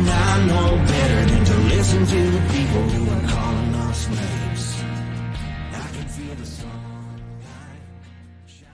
And I know better than to listen to the people who are calling us names. I can feel the sun shining.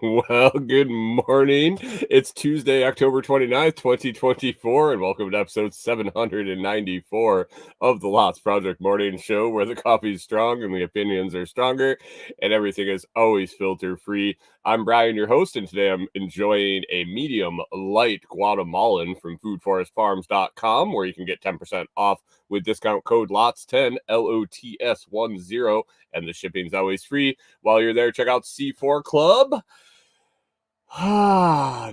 Well, good morning. It's Tuesday, October 29th, 2024, and welcome to episode 794 of the Lots Project Morning Show, where the coffee is strong and the opinions are stronger, and everything is always filter free. I'm Brian, your host, and today I'm enjoying a medium light Guatemalan from foodforestfarms.com, where you can get 10% off with discount code LOTS10, LOTS10, and the shipping's always free. While you're there, check out C4 Club.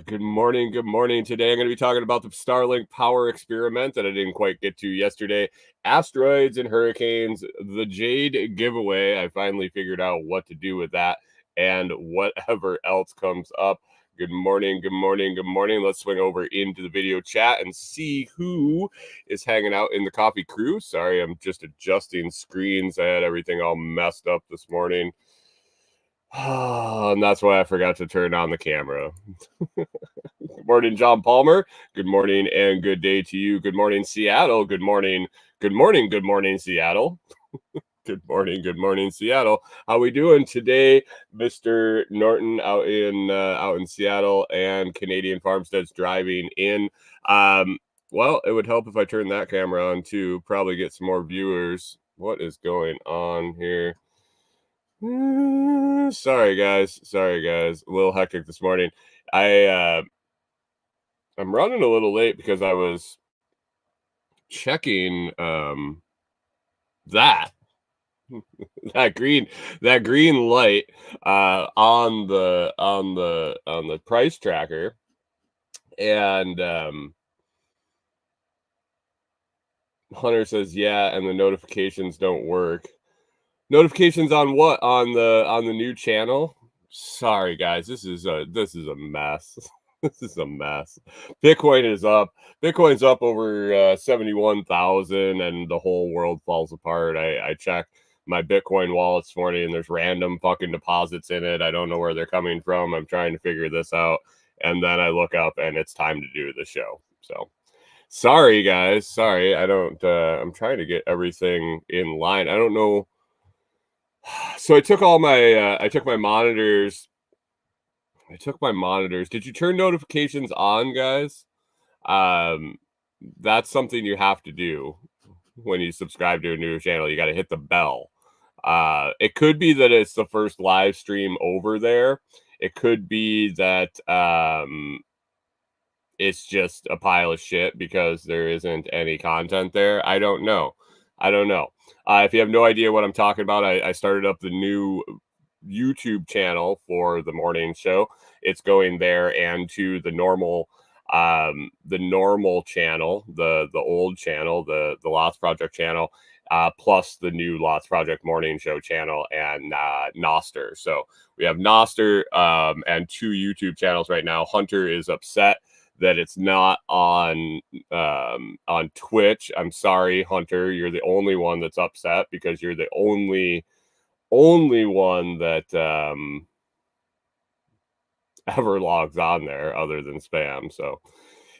Good morning. Good morning. Today I'm going to be talking about the Starlink Power experiment that I didn't quite get to yesterday. Asteroids and Hurricanes, the Jade Giveaway. I finally figured out what to do with that, and whatever else comes up. Good morning. Good morning. Good morning. Let's swing over into the video chat and see who is hanging out in the coffee crew. Sorry, I'm just adjusting screens. I had everything all messed up this morning. And that's why I forgot to turn on the camera. Good morning, John Palmer. Good morning and good day to you. Good morning, Seattle. Good morning. Good morning. Good morning, Seattle. Good morning, Seattle. How we doing today, Mr. Norton out in Seattle, and Canadian Farmsteads driving in? Well, it would help if I turned that camera on too. Probably get some more viewers. What is going on here? Sorry guys, a little hectic this morning. I'm running a little late because I was checking that green light on the price tracker, and Hunter says yeah, and the notifications don't work. Notifications on what? On the new channel? Sorry guys, this is a mess. This is a mess. Bitcoin is up. Bitcoin's up over 71,000, and the whole world falls apart. I checked my Bitcoin wallet this morning, and there's random fucking deposits in it. I don't know where they're coming from. I'm trying to figure this out, and then I look up, and it's time to do the show. So sorry guys. Sorry, I don't. I'm trying to get everything in line. I don't know. So I took all my I took my monitors. Did you turn notifications on, guys? That's something you have to do when you subscribe to a new channel. You got to hit the bell. It could be that it's the first live stream over there. It could be that it's just a pile of shit because there isn't any content there. I don't know. If you have no idea what I'm talking about, I started up the new YouTube channel for the morning show. It's going there and to the normal channel, the old channel, the Lots Project channel, plus the new Lots Project morning show channel, and Noster. So we have Noster and two YouTube channels right now. Hunter is upset that it's not on Twitch. I'm sorry, Hunter. You're the only one that's upset because you're the only one that ever logs on there other than spam. So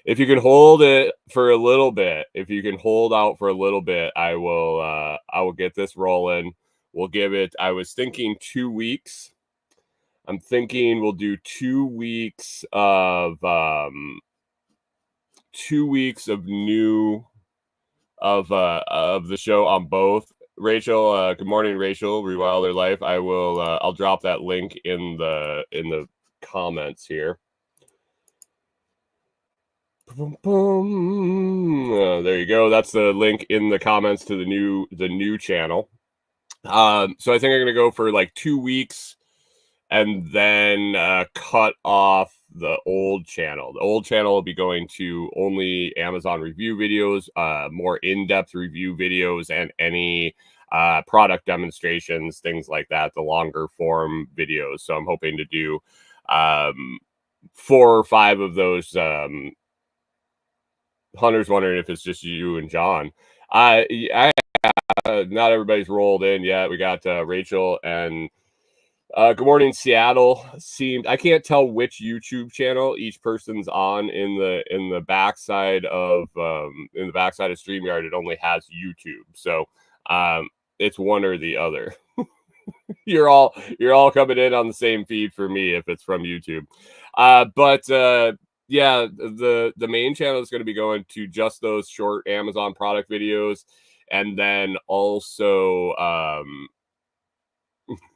if you can hold it for a little bit, if you can hold out for a little bit, I will get this rolling. We'll give it, I was thinking 2 weeks. I'm thinking we'll do 2 weeks of 2 weeks of new of the show on both. Rachel, good morning, Rachel. Rewilder Life. I will I'll drop that link in the comments here. Boom, boom. There you go. That's the link in the comments to the new channel. So I think I'm gonna go for like 2 weeks and then cut off the old channel. The old channel will be going to only Amazon review videos, more in-depth review videos, and any product demonstrations, things like that, the longer form videos. So I'm hoping to do 4 or 5 of those. Hunter's wondering if it's just you and John. Not everybody's rolled in yet. We got Rachel and Good morning, Seattle. I can't tell which YouTube channel each person's on in the backside of StreamYard. It only has YouTube, so it's one or the other. you're all coming in on the same feed for me if it's from YouTube. But yeah, the main channel is going to be going to just those short Amazon product videos, and then also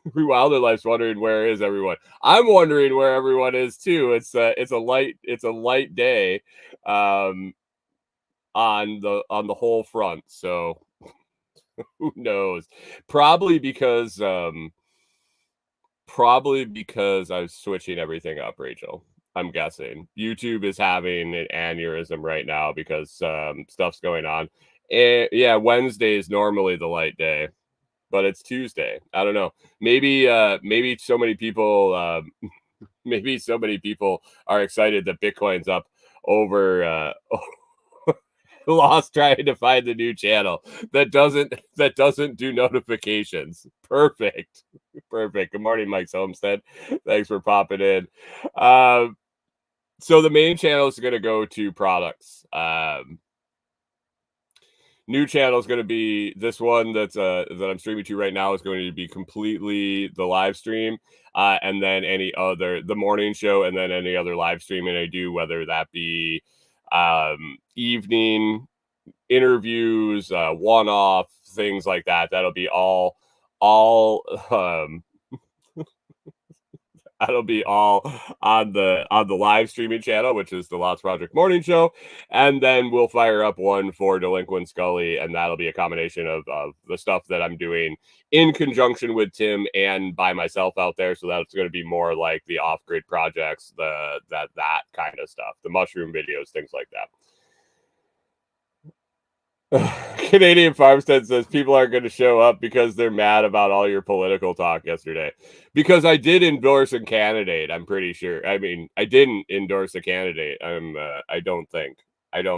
Wilderlife's wondering where is everyone. I'm wondering where everyone is too. It's a light day on the whole front. So who knows? Probably because I was switching everything up, Rachel. I'm guessing YouTube is having an aneurysm right now because stuff's going on. And yeah, Wednesday is normally the light day, but it's Tuesday. I don't know. Maybe so many people maybe so many people are excited that Bitcoin's up over lost trying to find the new channel that doesn't do notifications. Perfect. Good morning, Mike's Homestead. Thanks for popping in. So the main channel is going to go to products. New channel is going to be this one that I'm streaming to right now is going to be completely the live stream, and then the morning show, and then any other live streaming I do, whether that be evening interviews, one-off things like that. That'll be all that'll be all on the live streaming channel, which is the Lots Project Morning Show, and then we'll fire up one for Delinquent Scully, and that'll be a combination of the stuff that I'm doing in conjunction with Tim and by myself out there. So that's going to be more like the off-grid projects, that kind of stuff, the mushroom videos, things like that. Canadian Farmstead says people aren't going to show up because they're mad about all your political talk yesterday. Because I did endorse a candidate, I'm pretty sure. I mean, I didn't endorse a candidate. I don't think. Fucking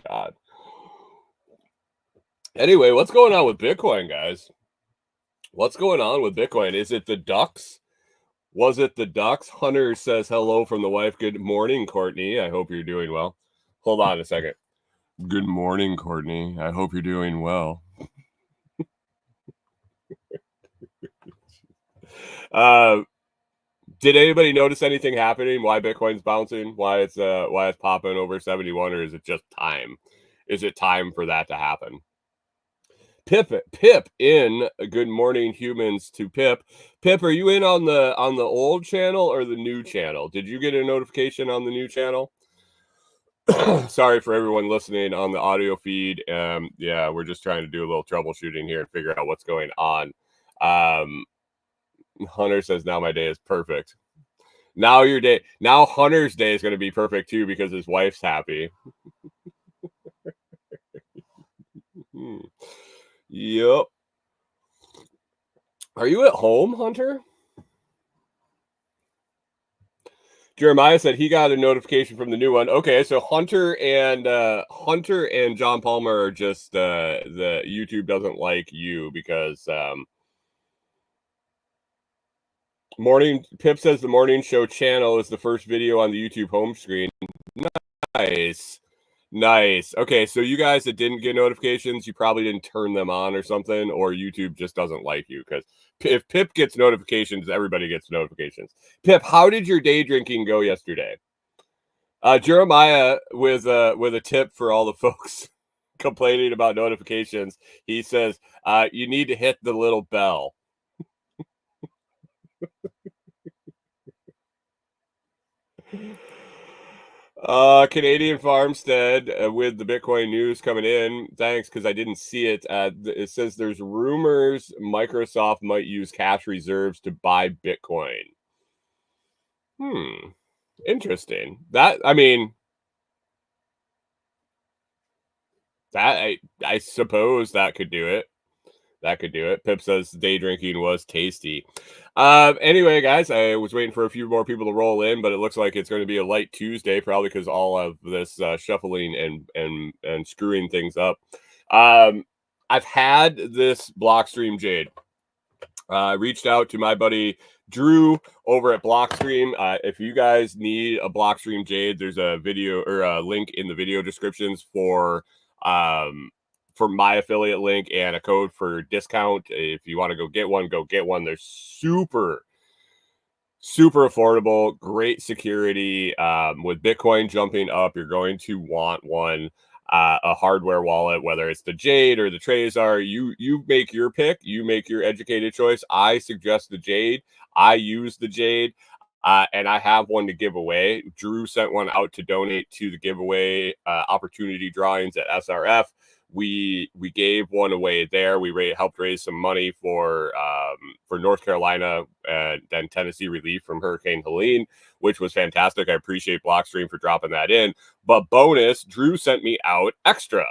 God. Anyway, what's going on with Bitcoin, guys? What's going on with Bitcoin? Is it the ducks? Was it the ducks? Hunter says hello from the wife. Good morning, Courtney. I hope you're doing well. Hold on a second. Good morning, Courtney. I hope you're doing well. Did anybody notice anything happening? Why Bitcoin's bouncing? Why it's popping over 71, or is it just time? Is it time for that to happen? Pip in good morning humans to Pip. Pip, are you in on the old channel or the new channel? Did you get a notification on the new channel? Sorry for everyone listening on the audio feed. Yeah, we're just trying to do a little troubleshooting here and figure out what's going on. Hunter says now my day is perfect. Now Hunter's day is going to be perfect too because his wife's happy. Yep. Are you at home, Hunter? Jeremiah said he got a notification from the new one. Okay, so Hunter and John Palmer are just the YouTube doesn't like you because Pip says the morning show channel is the first video on the YouTube home screen. Nice. Okay, so you guys that didn't get notifications, you probably didn't turn them on or something, or YouTube just doesn't like you because if Pip gets notifications, everybody gets notifications. Pip, how did your day drinking go yesterday? Jeremiah with a tip for all the folks complaining about notifications. He says you need to hit the little bell. Canadian Farmstead with the Bitcoin news coming in. Thanks, because I didn't see it. It says there's rumors Microsoft might use cash reserves to buy Bitcoin. Interesting. That I suppose that could do it. That could do it. Pip says day drinking was tasty. Anyway, guys, I was waiting for a few more people to roll in, but it looks like it's going to be a light Tuesday, probably because all of this shuffling and screwing things up. I've had this Blockstream Jade. I reached out to my buddy Drew over at Blockstream. If you guys need a Blockstream Jade, there's a video or a link in the video descriptions for my affiliate link and a code for discount. If you want to go get one, go get one. They're super affordable, great security. With Bitcoin jumping up, you're going to want one. A hardware wallet, whether it's the Jade or the Trezor, you make your pick, you make your educated choice. I suggest the Jade. I use the Jade, and I have one to give away. Drew sent one out to donate to the giveaway opportunity drawings at SRF. We gave one away there. We helped raise some money for North Carolina and then Tennessee relief from Hurricane Helene, which was fantastic. I appreciate Blockstream for dropping that in. But bonus, Drew sent me out extra.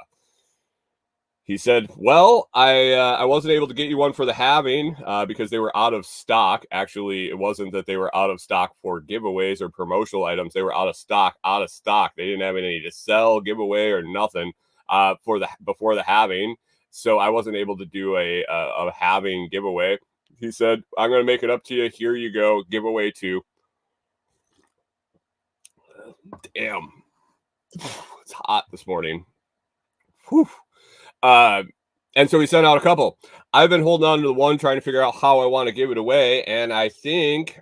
He said, well, I wasn't able to get you one for the halving because they were out of stock. Actually, it wasn't that they were out of stock for giveaways or promotional items. They were out of stock. They didn't have any to sell, giveaway, or nothing before the halving. So I wasn't able to do a halving giveaway. He said, I'm going to make it up to you. Here you go. Giveaway 2. Damn. It's hot this morning. Whew. And so we sent out a couple. I've been holding on to the one, trying to figure out how I want to give it away. And I think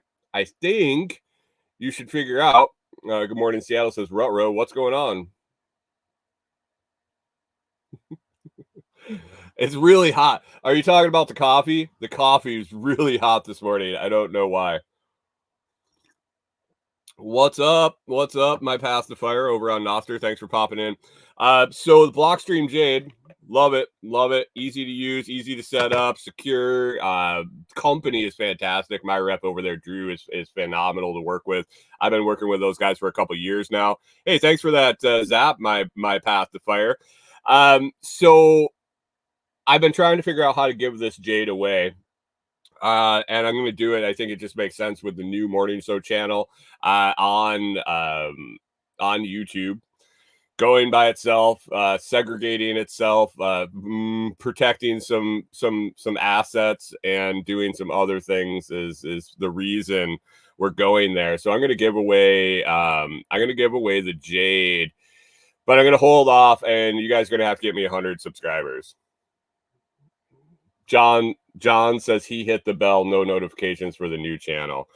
you should figure out. Good morning, Seattle says, Rutro, what's going on? It's really hot. Are you talking about the coffee? The coffee is really hot this morning. I don't know why. What's up? What's up? My Path to Fire over on Noster. Thanks for popping in. So the Blockstream Jade, love it. Love it. Easy to use, easy to set up, secure. Company is fantastic. My rep over there, Drew, is phenomenal to work with. I've been working with those guys for a couple years now. Hey, thanks for that, Zap, my Path to Fire. So I've been trying to figure out how to give this Jade away. And I'm going to do it. I think it just makes sense with the new Morning Show channel on YouTube, going by itself, segregating itself, protecting some assets, and doing some other things is the reason we're going there. So I'm going to give away the Jade, but I'm going to hold off, and you guys are going to have to get me 100 subscribers. John says he hit the bell, no notifications for the new channel.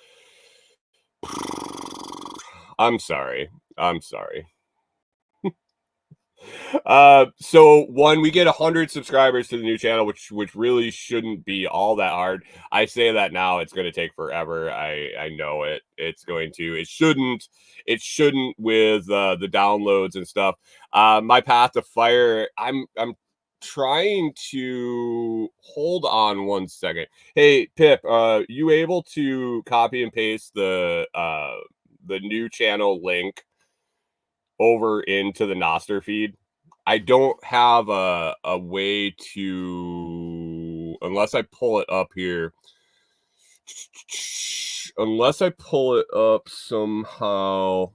I'm sorry. So when we get 100 subscribers to the new channel, which really shouldn't be all that hard. I say that now, it's going to take forever. I know it. It's going to. It shouldn't with the downloads and stuff. My Path to Fire, I'm trying to hold on one second. Hey Pip, you able to copy and paste the new channel link over into the Noster feed? I don't have a way to, unless I pull it up here. Unless I pull it up somehow.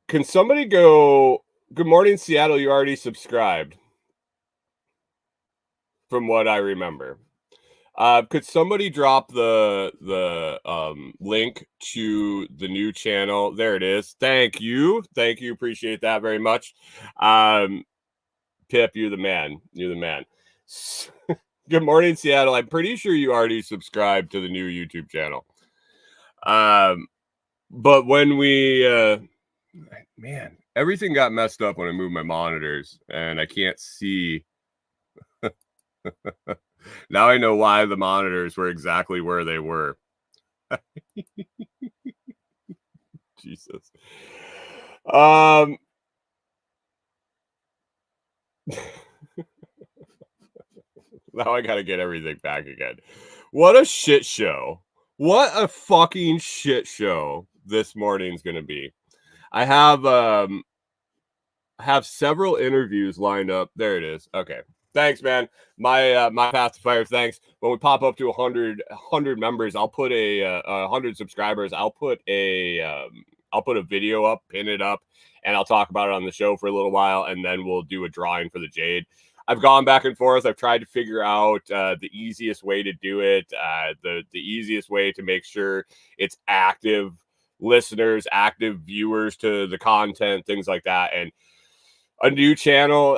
Can somebody go, good morning, Seattle, you already subscribed, from what I remember. Could somebody drop the link to the new channel? There it is. Thank you. Appreciate that very much. Pip, you're the man. Good morning, Seattle. I'm pretty sure you already subscribed to the new YouTube channel. But when we man, everything got messed up when I moved my monitors, and I can't see. Now I know why the monitors were exactly where they were. Jesus. Now I gotta get everything back again. What a shit show. What a fucking shit show this morning's gonna be. I have I have several interviews lined up. There it is. Okay. Thanks, man. My path to fire. Thanks. When we pop up to 100 members, I'll put 100 subscribers. I'll put a video up, pin it up, and I'll talk about it on the show for a little while, and then we'll do a drawing for the Jade. I've gone back and forth. I've tried to figure out the easiest way to do it, the easiest way to make sure it's active listeners, active viewers to the content, things like that, and a new channel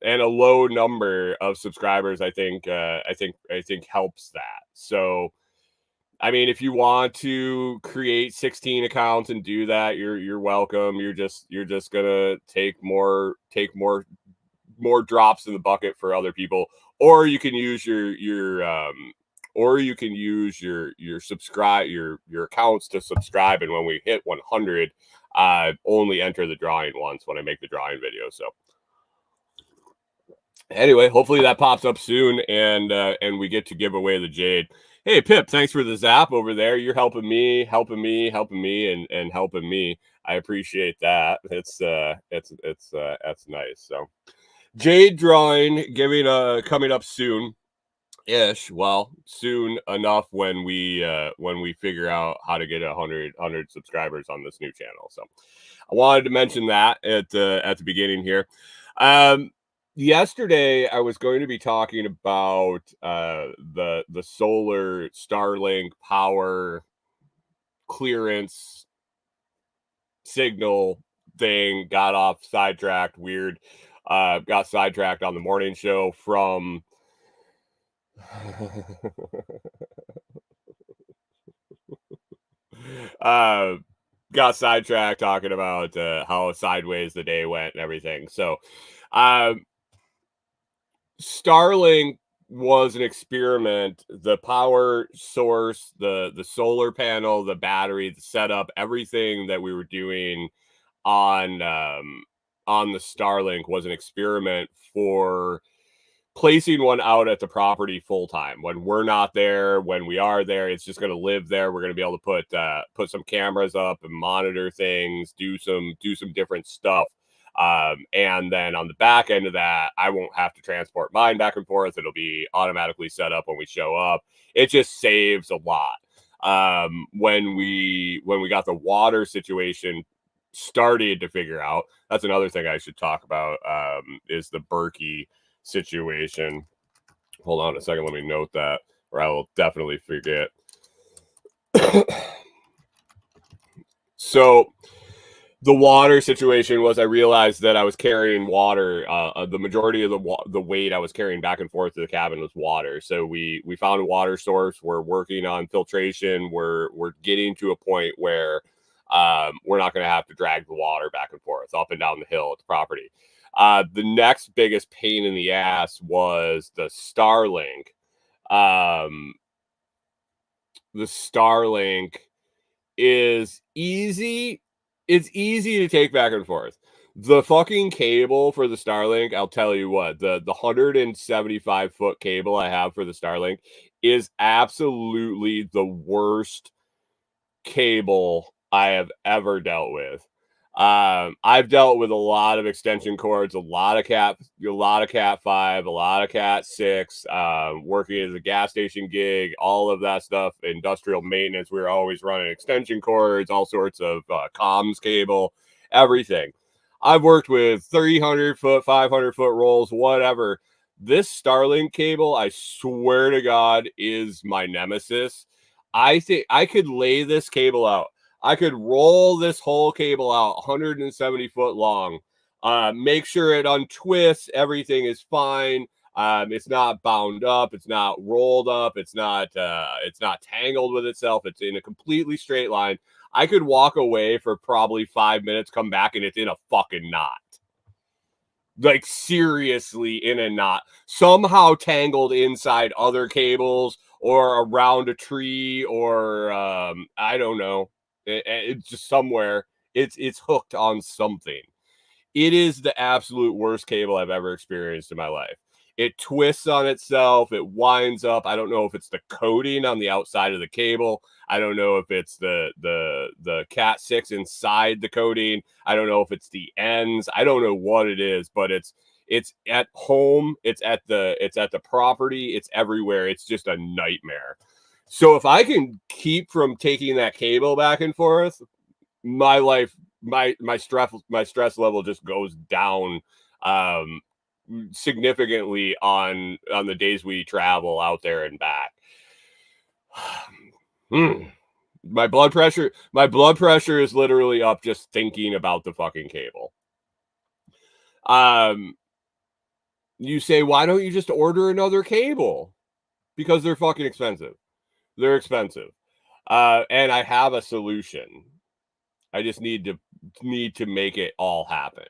and a low number of subscribers, I think helps that. So, I mean, if you want to create 16 accounts and do that, you're welcome. You're just gonna take more drops in the bucket for other people, or you can use your accounts to subscribe, and when we hit 100, only enter the drawing once when I make the drawing video. So anyway, hopefully that pops up soon, and we get to give away the Jade. Hey Pip, thanks for the zap over there. You're helping me, and helping me. I appreciate that. It's nice. So Jade drawing coming up soon. Ish. Well, soon enough when we figure out how to get 100 subscribers on this new channel. So I wanted to mention that at the beginning here. Yesterday I was going to be talking about the solar Starlink Power clearance signal thing. Got sidetracked on the morning show from got sidetracked talking about how sideways the day went and everything. So Starlink was an experiment. The power source, the solar panel, the battery, the setup, everything that we were doing on the Starlink was an experiment for placing one out at the property full time. When we're not there, when we are there, it's just going to live there. We're going to be able to put some cameras up and monitor things, do some different stuff. And then on the back end of that, I won't have to transport mine back and forth. It'll be automatically set up when we show up. It just saves a lot. When we got the water situation started to figure out, that's another thing I should talk about, is the Berkey situation. Hold on a second, let me note that, or I will definitely forget. So the water situation was, I realized that I was carrying water. The majority of the weight I was carrying back and forth to the cabin was water. So we found a water source. We're working on filtration. We're getting to a point where we're not going to have to drag the water back and forth up and down the hill at the property. The next biggest pain in the ass was the Starlink. The Starlink is easy. It's easy to take back and forth. The fucking cable for the Starlink, I'll tell you what, the 175-foot cable I have for the Starlink is absolutely the worst cable I have ever dealt with. I've dealt with a lot of extension cords, a lot of Cat 5, a lot of Cat 6, working as a gas station gig, all of that stuff, industrial maintenance. We were always running extension cords, all sorts of comms cable, everything. I've worked with 300-foot, 500-foot rolls, whatever. This Starlink cable, I swear to God, is my nemesis. I think I could lay this cable out. I could roll this whole cable out 170 foot long, make sure it untwists, everything is fine. It's not bound up, it's not rolled up, it's not tangled with itself, it's in a completely straight line. I could walk away for probably 5 minutes, come back, and it's in a fucking knot. Like, seriously, in a knot. Somehow tangled inside other cables or around a tree, or I don't know. It's just somewhere. It's hooked on something. It is the absolute worst cable I've ever experienced in my life. It twists on itself. It winds up. I don't know if it's the coating on the outside of the cable. I don't know if it's the Cat 6 inside the coating. I don't know if it's the ends. I don't know what it is, but it's at home. It's at the property. It's everywhere. It's just a nightmare. So if I can keep from taking that cable back and forth, my life, my stress level just goes down significantly on the days we travel out there and back. My blood pressure is literally up just thinking about the fucking cable. You say, why don't you just order another cable? Because they're fucking expensive. They're expensive. And I have a solution. I just need to make it all happen.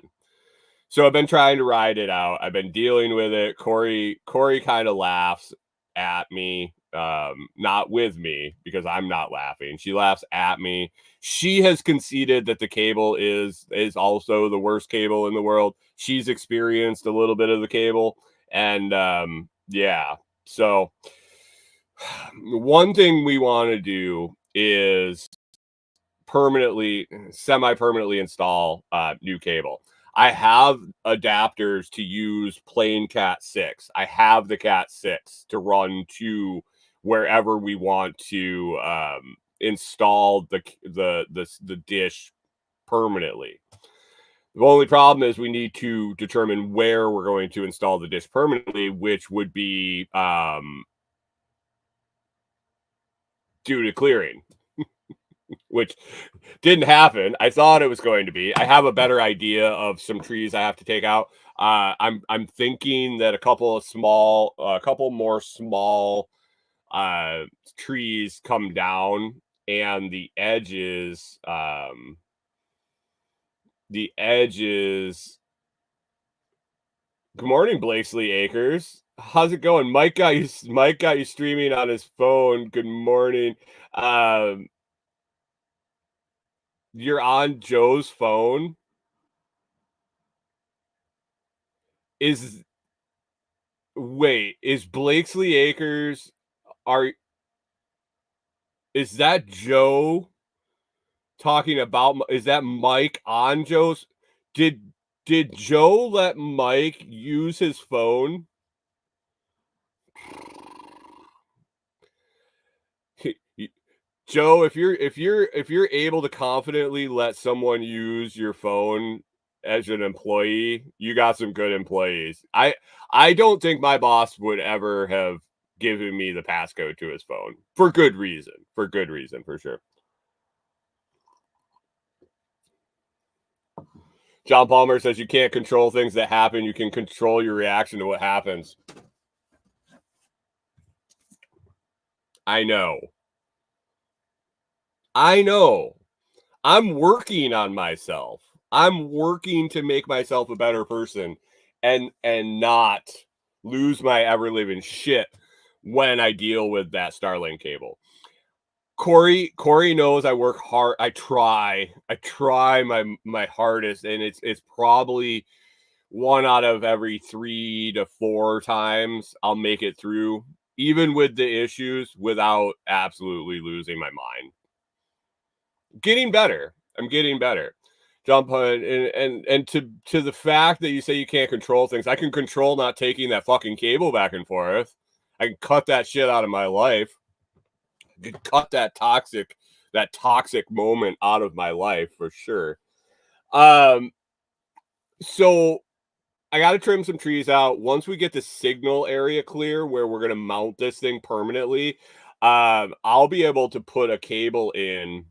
So I've been trying to ride it out. I've been dealing with it. Corey kind of laughs at me, not with me, because I'm not laughing. She laughs at me. She has conceded that the cable is also the worst cable in the world. She's experienced a little bit of the cable, and yeah. So one thing we want to do is semi-permanently install new cable. I have adapters to use plain Cat 6. I have the Cat 6 to run to wherever we want to install the dish permanently. The only problem is we need to determine where we're going to install the dish permanently, which would be due to clearing, which didn't happen. I thought it was going to be. I have a better idea of some trees I have to take out. I'm thinking that a couple more small trees come down, and the edges. Good morning, Blakesley Acres. How's it going? Mike got you streaming on his phone. Good morning. You're on Joe's phone. Is Blakesley Acres? Is that Joe talking about? Is that Mike on Joe's? Did Joe let Mike use his phone? Joe, if you're able to confidently let someone use your phone as an employee, you got some good employees. I don't think my boss would ever have given me the passcode to his phone for good reason. For sure. John Palmer says you can't control things that happen. You can control your reaction to what happens. I know. I'm working on myself. I'm working to make myself a better person and not lose my ever living shit when I deal with that Starlink cable. Corey knows I work hard. I try my hardest, and it's probably 1 out of every 3 to 4 times I'll make it through, even with the issues, without absolutely losing my mind. Getting better. I'm getting better. Jump on and to the fact that you say you can't control things, I can control not taking that fucking cable back and forth. I can cut that shit out of my life. I can cut that toxic moment out of my life for sure. So I got to trim some trees out. Once we get the signal area clear where we're going to mount this thing permanently, I'll be able to put a cable in.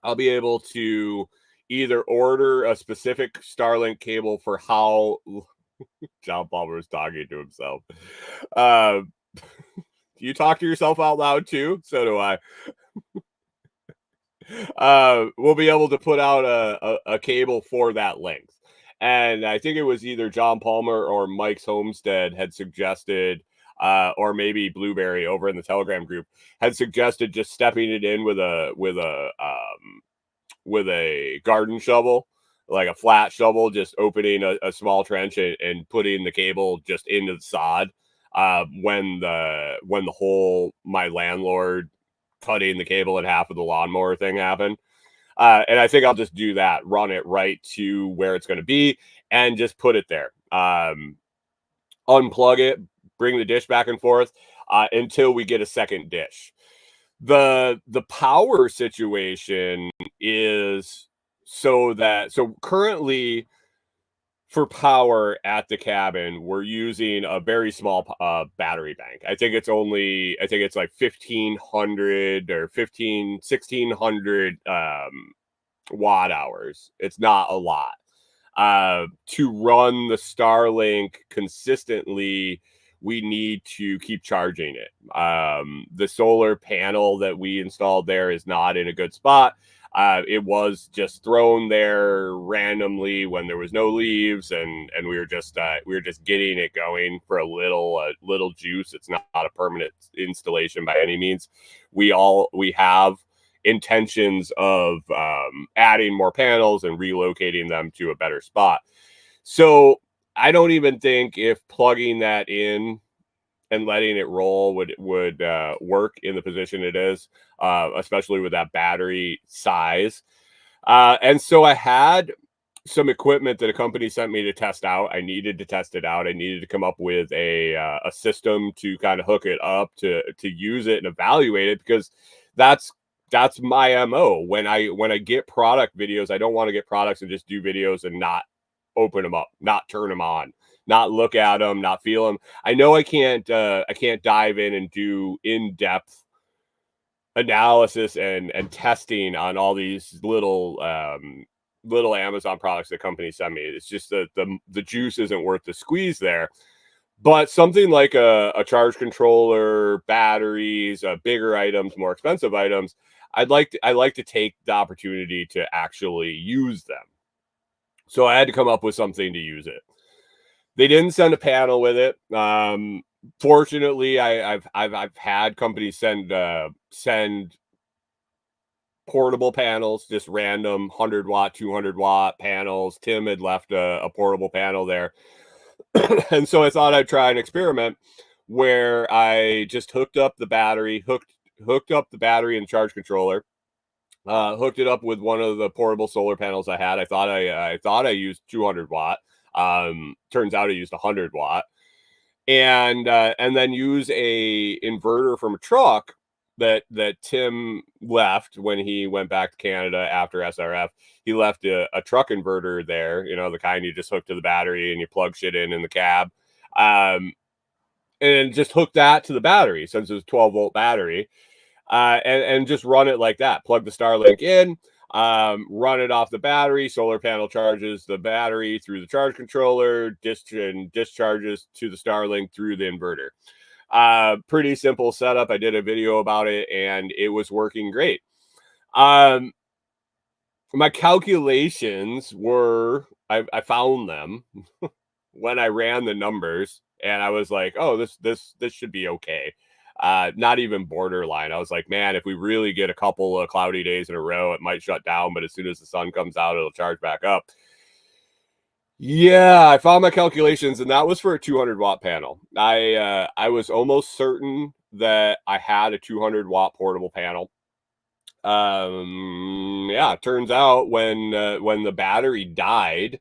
I'll be able to either order a specific Starlink cable for how John Palmer is talking to himself. You talk to yourself out loud too? So do I. We'll be able to put out a cable for that length. And I think it was either John Palmer or Mike's Homestead had suggested, or maybe Blueberry over in the Telegram group had suggested just stepping it in with a garden shovel, like a flat shovel, just opening a small trench and putting the cable just into the sod. When the whole my landlord cutting the cable in half of the lawnmower thing happened. And I think I'll just do that, run it right to where it's going to be and just put it there. Unplug it, bring the dish back and forth until we get a second dish. The power situation is so currently for power at the cabin, we're using a very small battery bank. I think it's like 1,500 or 1,600 watt hours. It's not a lot. To run the Starlink consistently, we need to keep charging it. The solar panel that we installed there is not in a good spot. It was just thrown there randomly when there was no leaves, and we were just getting it going for a little juice. It's not a permanent installation by any means. We have intentions of adding more panels and relocating them to a better spot. So I don't even think if plugging that in and letting it roll would work in the position it is, especially with that battery size. And so I had some equipment that a company sent me to test out. I needed to test it out. I needed to come up with a system to kind of hook it up to use it and evaluate it, because that's my MO. When I get product videos, I don't want to get products and just do videos and not open them up, not turn them on, not look at them, not feel them. I know I can't dive in and do in-depth analysis and testing on all these little Amazon products that companies send me. It's just the juice isn't worth the squeeze there. But something like a charge controller, batteries, bigger items, more expensive items, I like to take the opportunity to actually use them. So I had to come up with something to use it. They didn't send a panel with it. Fortunately, I've had companies send portable panels, just random 100 watt, 200 watt panels. Tim had left a portable panel there. And so I thought I'd try an experiment where I just hooked up the battery, hooked up the battery and charge controller, hooked it up with one of the portable solar panels I had. I thought I used 200 watt. Turns out I used 100 watt, and then use a inverter from a truck that Tim left when he went back to Canada after SRF. He left a truck inverter there, the kind you just hook to the battery and you plug shit in the cab, and just hook that to the battery since it was a 12-volt battery, and just run it like that. Plug the Starlink in, run it off the battery. Solar panel charges the battery through the charge controller, discharges to the Starlink through the inverter. Pretty simple setup. I did a video about it and it was working great. My calculations were, I found them when I ran the numbers, and I was like, oh, this should be okay. Not even borderline. I was like, man, if we really get a couple of cloudy days in a row, it might shut down, but as soon as the sun comes out, it'll charge back up. Yeah, I found my calculations, and that was for a 200 watt panel. I was almost certain that I had a 200 watt portable panel. Yeah, it turns out when the battery died,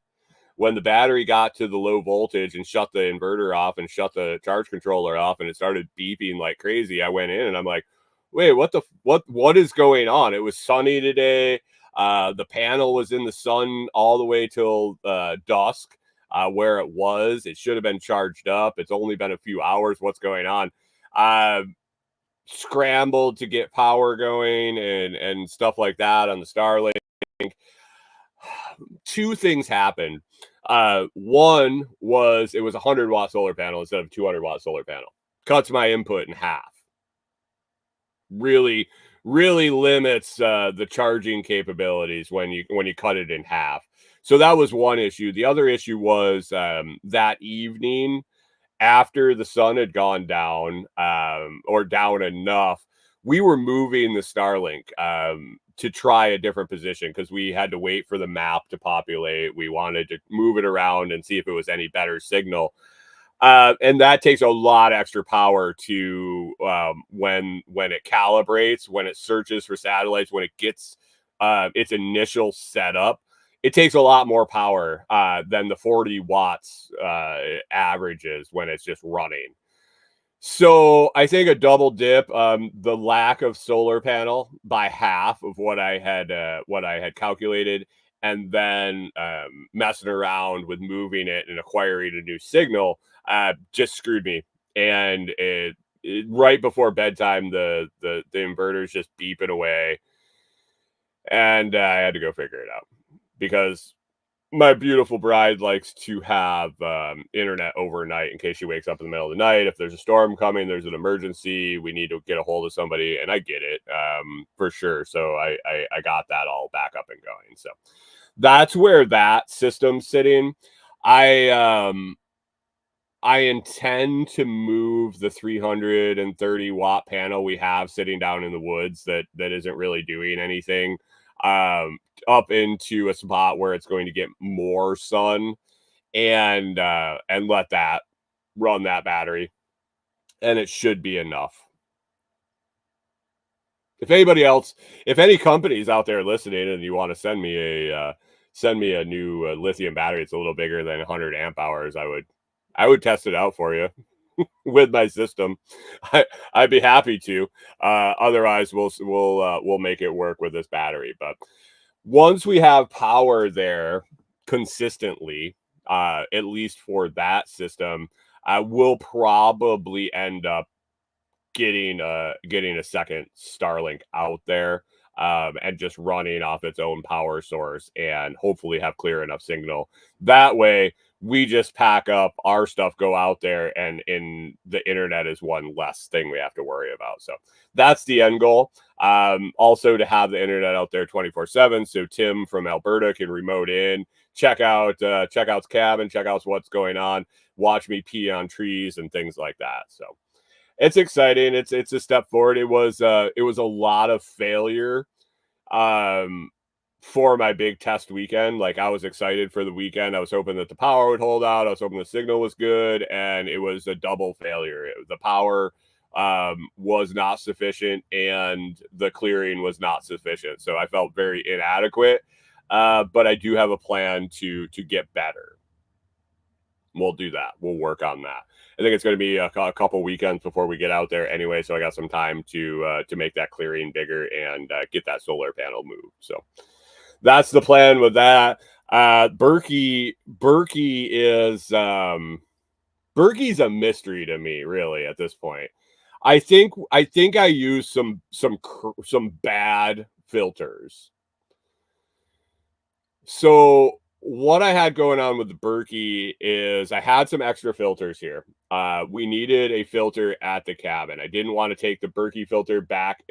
when the battery got to the low voltage and shut the inverter off and shut the charge controller off, and it started beeping like crazy, I went in and I'm like, wait, what is going on? It was sunny today. The panel was in the sun all the way till dusk, where it should have been charged up. It's only been a few hours. What's going on? Scrambled to get power going and stuff like that on the Starlink. Two things happened. One was it was a 100 watt solar panel instead of a 200 watt solar panel. Cuts my input in half. Really limits the charging capabilities when you cut it in half. So that was one issue. The other issue was that evening, after the sun had gone down, or down enough, we were moving the Starlink to try a different position because we had to wait for the map to populate. We wanted to move it around and see if it was any better signal. And that takes a lot of extra power to when it calibrates, when it searches for satellites, when it gets its initial setup. It takes a lot more power than the 40 watts averages when it's just running. So I think a double dip, the lack of solar panel by half of what I had calculated, and then messing around with moving it and acquiring a new signal just screwed me. And right before bedtime, the inverter's just beeping away, and I had to go figure it out because my beautiful bride likes to have internet overnight in case she wakes up in the middle of the night. If there's a storm coming, there's an emergency, we need to get a hold of somebody, and I get it for sure. So I got that all back up and going. So that's where that system's sitting. I intend to move the 330 watt panel we have sitting down in the woods that isn't really doing anything up into a spot where it's going to get more sun and let that run that battery, and it should be enough. If anybody else, if any companies out there listening and you want to send me a new lithium battery, it's a little bigger than 100 amp hours, I would test it out for you with my system. I'd be happy to. Otherwise, we'll make it work with this battery. But once we have power there consistently, at least for that system, I will probably end up getting a second Starlink out there, and just running off its own power source, and hopefully have clear enough signal. That way, we just pack up our stuff, go out there, and in the internet is one less thing we have to worry about. So that's the end goal. Also to have the internet out there 24/7, so Tim from Alberta can remote in, check out check cabin, check out what's going on, watch me pee on trees and things like that. So it's exciting. It's a step forward. It was a lot of failure for my big test weekend. Like, I was excited for the weekend. I was hoping that the power would hold out. I was hoping the signal was good, and it was a double failure. The power was not sufficient, and the clearing was not sufficient. So I felt very inadequate. But I do have a plan to get better. We'll do that. We'll work on that. I think it's going to be a couple weekends before we get out there anyway, so I got some time to make that clearing bigger and get that solar panel moved. So that's the plan with that. Berkey is Berkey's a mystery to me, really, at this point. I think I use some bad filters. So what I had going on with the Berkey is I had some extra filters here. We needed a filter at the cabin. I didn't want to take the Berkey filter back.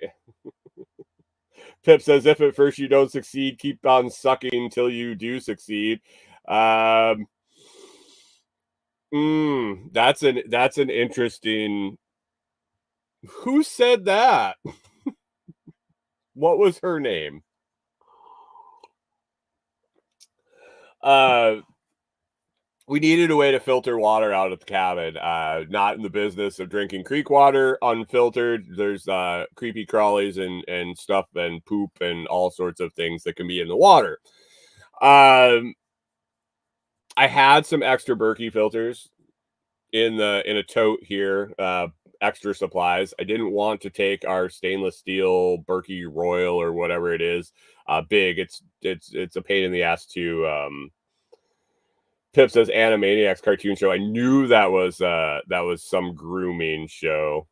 Pip says, if at first you don't succeed, keep on sucking till you do succeed. That's an interesting. Who said that? What was her name? We needed a way to filter water out of the cabin. Not in the business of drinking creek water unfiltered. There's creepy crawlies and stuff and poop and all sorts of things that can be in the water. I had some extra Berkey filters in a tote here, extra supplies. I didn't want to take our stainless steel Berkey Royal or whatever it is. Big. It's a pain in the ass to Pip says Animaniacs cartoon show. I knew that was some grooming show.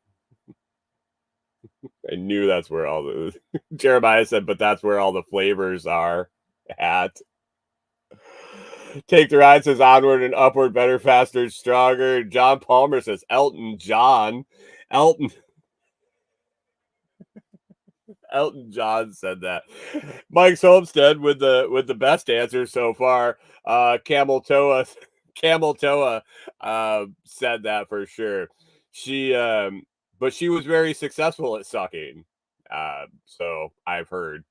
I knew that's where all the Jeremiah said, but that's where all the flavors are at. Take the Ride says onward and upward, better, faster, stronger. John Palmer says Elton John. Elton John said that. Mike's Homestead with the best answer so far. Camel Toa said that for sure. She but she was very successful at sucking. So I've heard.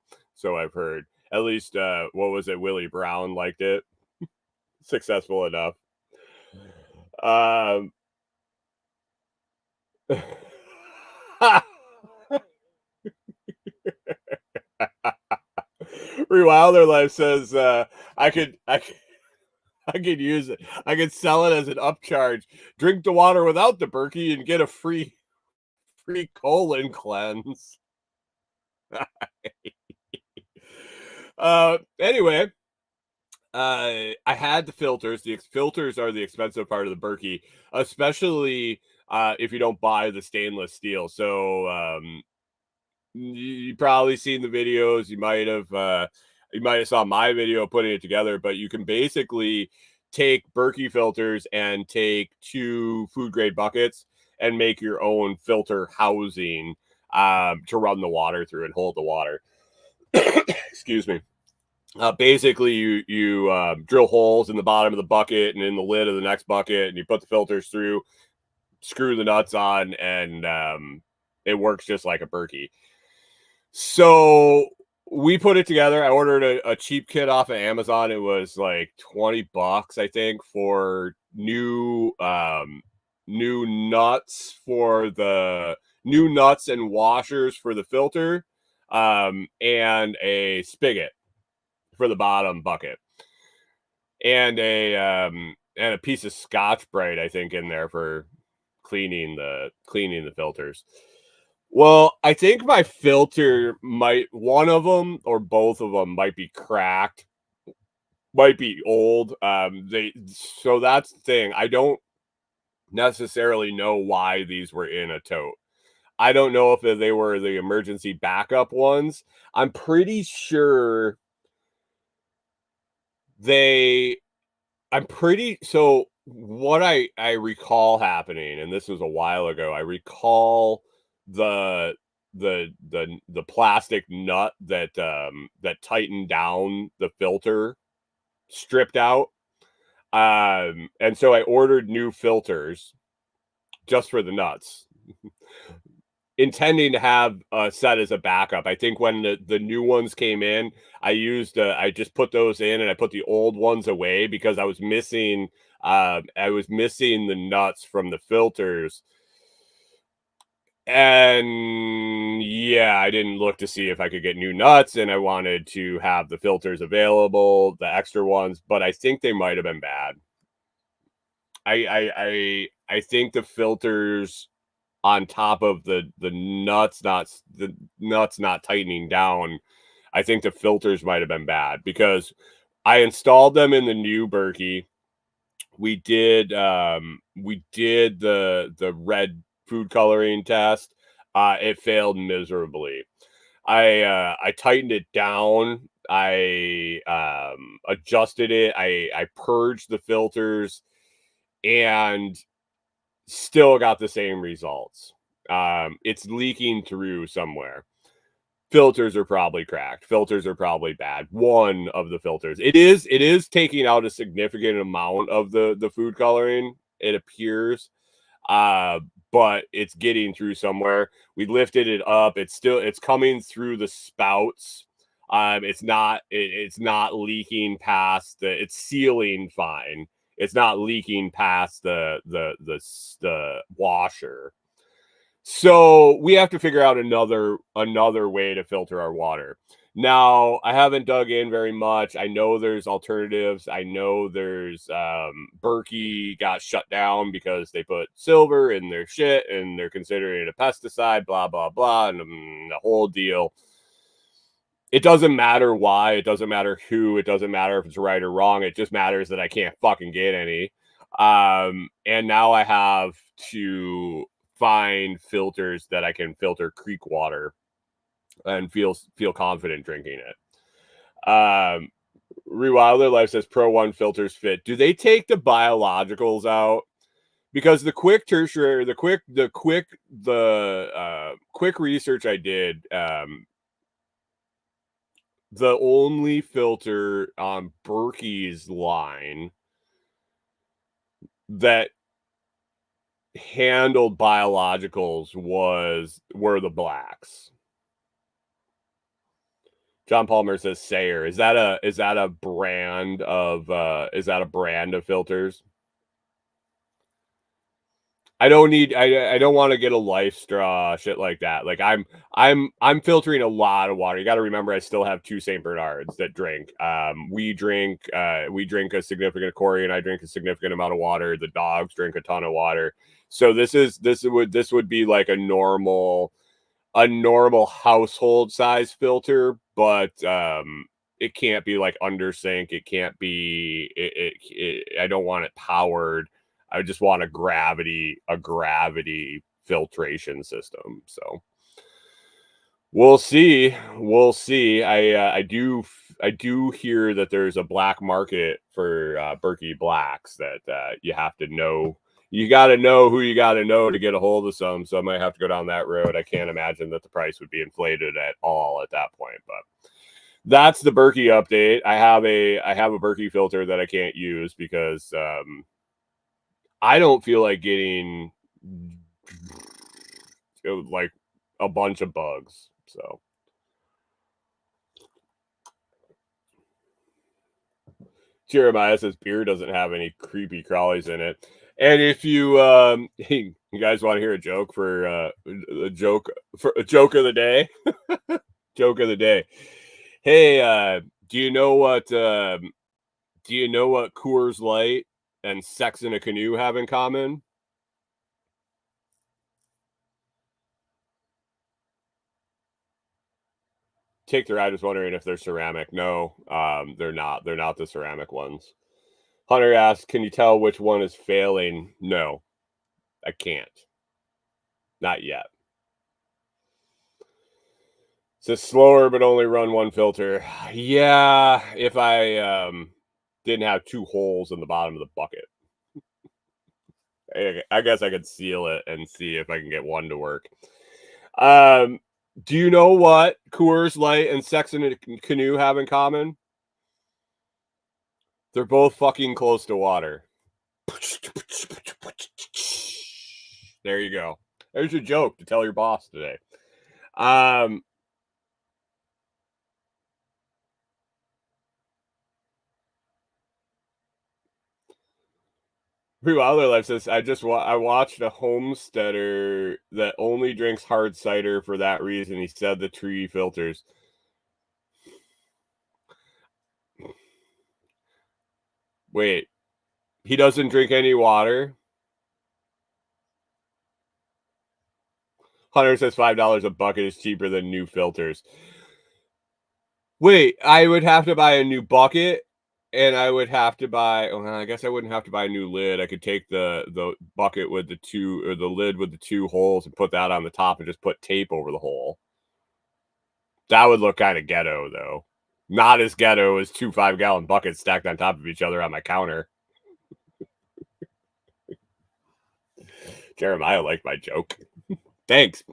At least, what was it? Willie Brown liked it. Successful enough. Um, Rewilder Life says, I could use it. I could sell it as an upcharge. Drink the water without the Berkey and get a free colon cleanse. Anyway, I had the filters. The filters are the expensive part of the Berkey, especially if you don't buy the stainless steel. So you probably seen the videos. You might have saw my video putting it together. But you can basically take Berkey filters and take 2 food grade buckets and make your own filter housing to run the water through and hold the water. Excuse me. Basically, you drill holes in the bottom of the bucket and in the lid of the next bucket, and you put the filters through, screw the nuts on, and it works just like a Berkey. So we put it together. I ordered a cheap kit off of Amazon. It was like $20, I think, for new nuts and washers for the filter, and a spigot for the bottom bucket, and a piece of Scotch-Brite, I think, in there for cleaning the filters. Well, I think my filter one of them or both of them might be cracked, might be old. So that's the thing. I don't necessarily know why these were in a tote. I don't know if they were the emergency backup ones. I'm pretty sure so what I recall happening, and this was a while ago, I recall the plastic nut that tightened down the filter stripped out. And so I ordered new filters just for the nuts, intending to have a set as a backup. I think when the new ones came in, I just put those in and I put the old ones away because I was missing the nuts from the filters. And yeah, I didn't look to see if I could get new nuts, and I wanted to have the filters available, the extra ones, but I think they might have been bad. I think the filters, on top of the nuts not tightening down, I think the filters might have been bad because I installed them in the new Berkey. We did the red food coloring test. It failed miserably. I tightened it down. I adjusted it. I purged the filters and still got the same results. It's leaking through somewhere. Filters are probably cracked. Filters are probably bad. One of the filters. It is taking out a significant amount of the food coloring, it appears. But it's getting through somewhere. We lifted it up. It's coming through the spouts. It's not leaking past it's sealing fine. It's not leaking past the washer. So we have to figure out another way to filter our water. Now, I haven't dug in very much. I know there's alternatives. I know there's Berkey got shut down because they put silver in their shit and they're considering it a pesticide, blah, blah, blah, and the whole deal. It doesn't matter why. It doesn't matter who. It doesn't matter if it's right or wrong. It just matters that I can't fucking get any. And now I have to find filters that I can filter creek water and feel confident drinking it. Rewilder Life says Pro One filters fit. Do they take the biologicals out? Because the quick tertiary, the quick research I did, the only filter on Berkey's line that handled biologicals were the blacks. John Palmer says Sayer. Is that a brand of filters? I don't want to get a Life Straw, shit like that. Like I'm filtering a lot of water. You got to remember, I still have 2 St. Bernards that drink. We drink a significant, Corey and I drink a significant amount of water. The dogs drink a ton of water. So this would be like a normal household size filter, but it can't be like under sink. It can't be. I don't want it powered. I just want a gravity filtration system. So we'll see. I do hear that there's a black market for Berkey blacks that you have to know. You got to know who you got to know to get a hold of some. So I might have to go down that road. I can't imagine that the price would be inflated at all at that point, but that's the Berkey update. I have a Berkey filter that I can't use because I don't feel like getting like a bunch of bugs. So Jeremiah says beer doesn't have any creepy crawlies in it. And if you you guys want to hear a joke for a joke of the day? Joke of the day. Hey, do you know what Coors Light and sex in a canoe have in common? Take the Ride was wondering if they're ceramic. No, they're not. They're not the ceramic ones. Hunter asks, can you tell which one is failing? No, I can't. Not yet. It's slower, but only run 1 filter. Yeah, if I didn't have 2 holes in the bottom of the bucket. I guess I could seal it and see if I can get one to work. Do you know what Coors Light and Sex in a Canoe have in common? They're both fucking close to water. There you go. There's your joke to tell your boss today. Other Life says, I watched a homesteader that only drinks hard cider for that reason. He said the tree filters. Wait, he doesn't drink any water? Hunter says $5 a bucket is cheaper than new filters. Wait, I would have to buy a new bucket, and I would have to buy. Well, I guess I wouldn't have to buy a new lid. I could take the bucket with the 2, or the lid with the 2 holes, and put that on the top, and just put tape over the hole. That would look kind of ghetto, though. Not as ghetto as 2 5-gallon buckets stacked on top of each other on my counter. Jeremiah liked my joke. Thanks.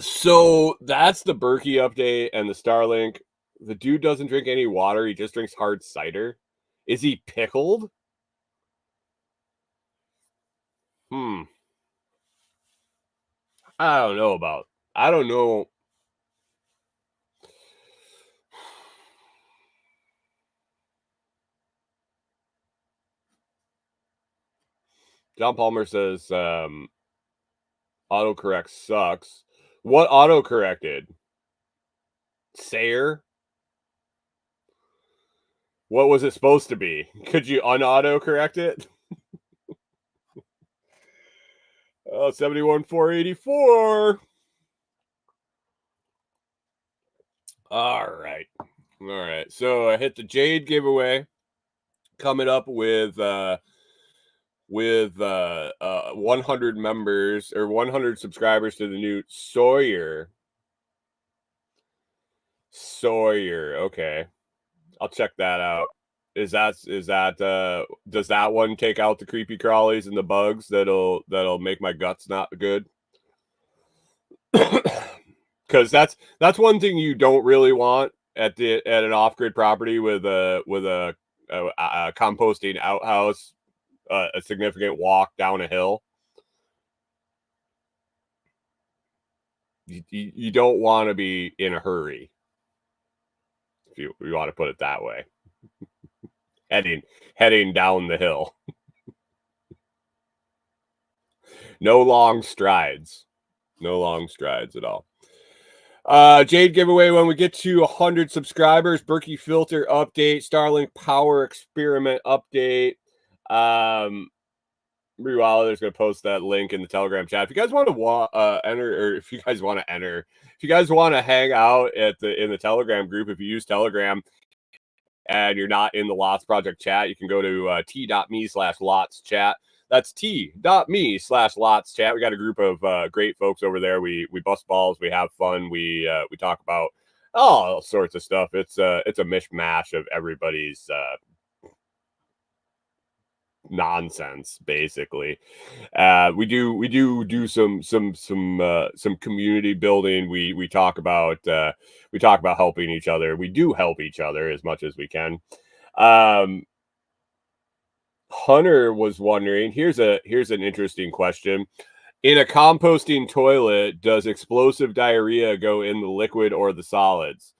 So that's the Berkey update and the Starlink. The dude doesn't drink any water. He just drinks hard cider. Is he pickled? I don't know. John Palmer says autocorrect sucks. What autocorrected? Sayer? What was it supposed to be? Could you unautocorrect it? 71,484. All right. So I hit the Jade giveaway, coming up with 100 members or 100 subscribers to the new Sawyer. Okay, I'll check that out. Does that one take out the creepy crawlies and the bugs that'll make my guts not good? Because that's one thing you don't really want at an off-grid property with a composting outhouse a significant walk down a hill. You don't want to be in a hurry, if you want to put it that way. Heading down the hill. No long strides. No long strides at all. Jade Giveaway when we get to 100 subscribers. Berkey filter update. Starlink Power experiment update. Bree Wilder's going to post that link in the Telegram chat. If you guys want to enter, or if you guys want to enter, if you guys want to hang out in the Telegram group, if you use Telegram and you're not in the Lots Project chat, you can go to t.me/Lots chat. That's t.me/Lots chat. We got a group of great folks over there. We bust balls, we have fun, we talk about all sorts of stuff. It's a mishmash of everybody's nonsense, basically. We do some community building. We talk about helping each other. We do help each other as much as we can. Hunter was wondering, here's an interesting question. In a composting toilet, does explosive diarrhea go in the liquid or the solids?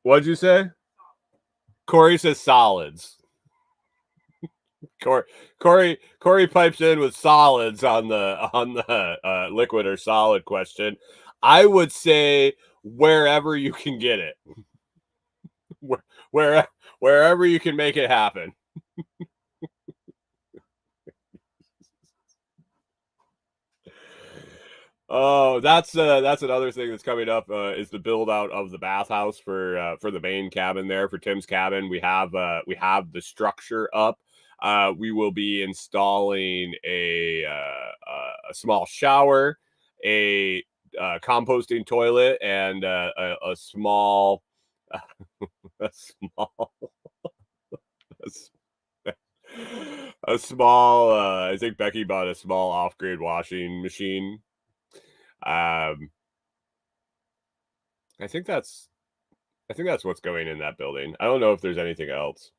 What'd you say? Corey says solids. Corey pipes in with solids on the liquid or solid question. I would say wherever you can get it, wherever you can make it happen. Oh, that's another thing that's coming up is the build out of the bathhouse for the main cabin there, for Tim's cabin. We have the structure up. We will be installing a small shower, a composting toilet, and a small a small I think Becky bought a small off-grid washing machine. I think that's what's going in that building. I don't know if there's anything else.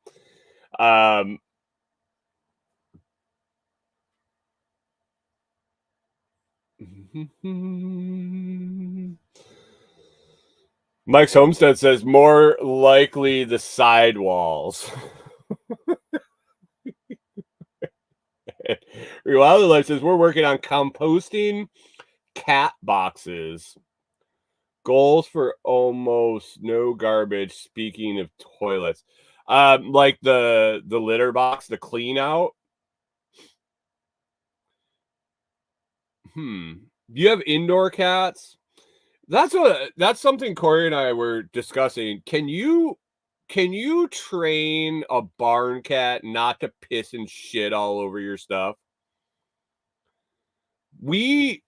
Mike's Homestead says more likely the sidewalls. Wilder Life says we're working on composting cat boxes. Goals for almost no garbage. Speaking of toilets, like the litter box, the clean out. Do you have indoor cats? That's something Corey and I were discussing. Can you train a barn cat not to piss and shit all over your stuff? We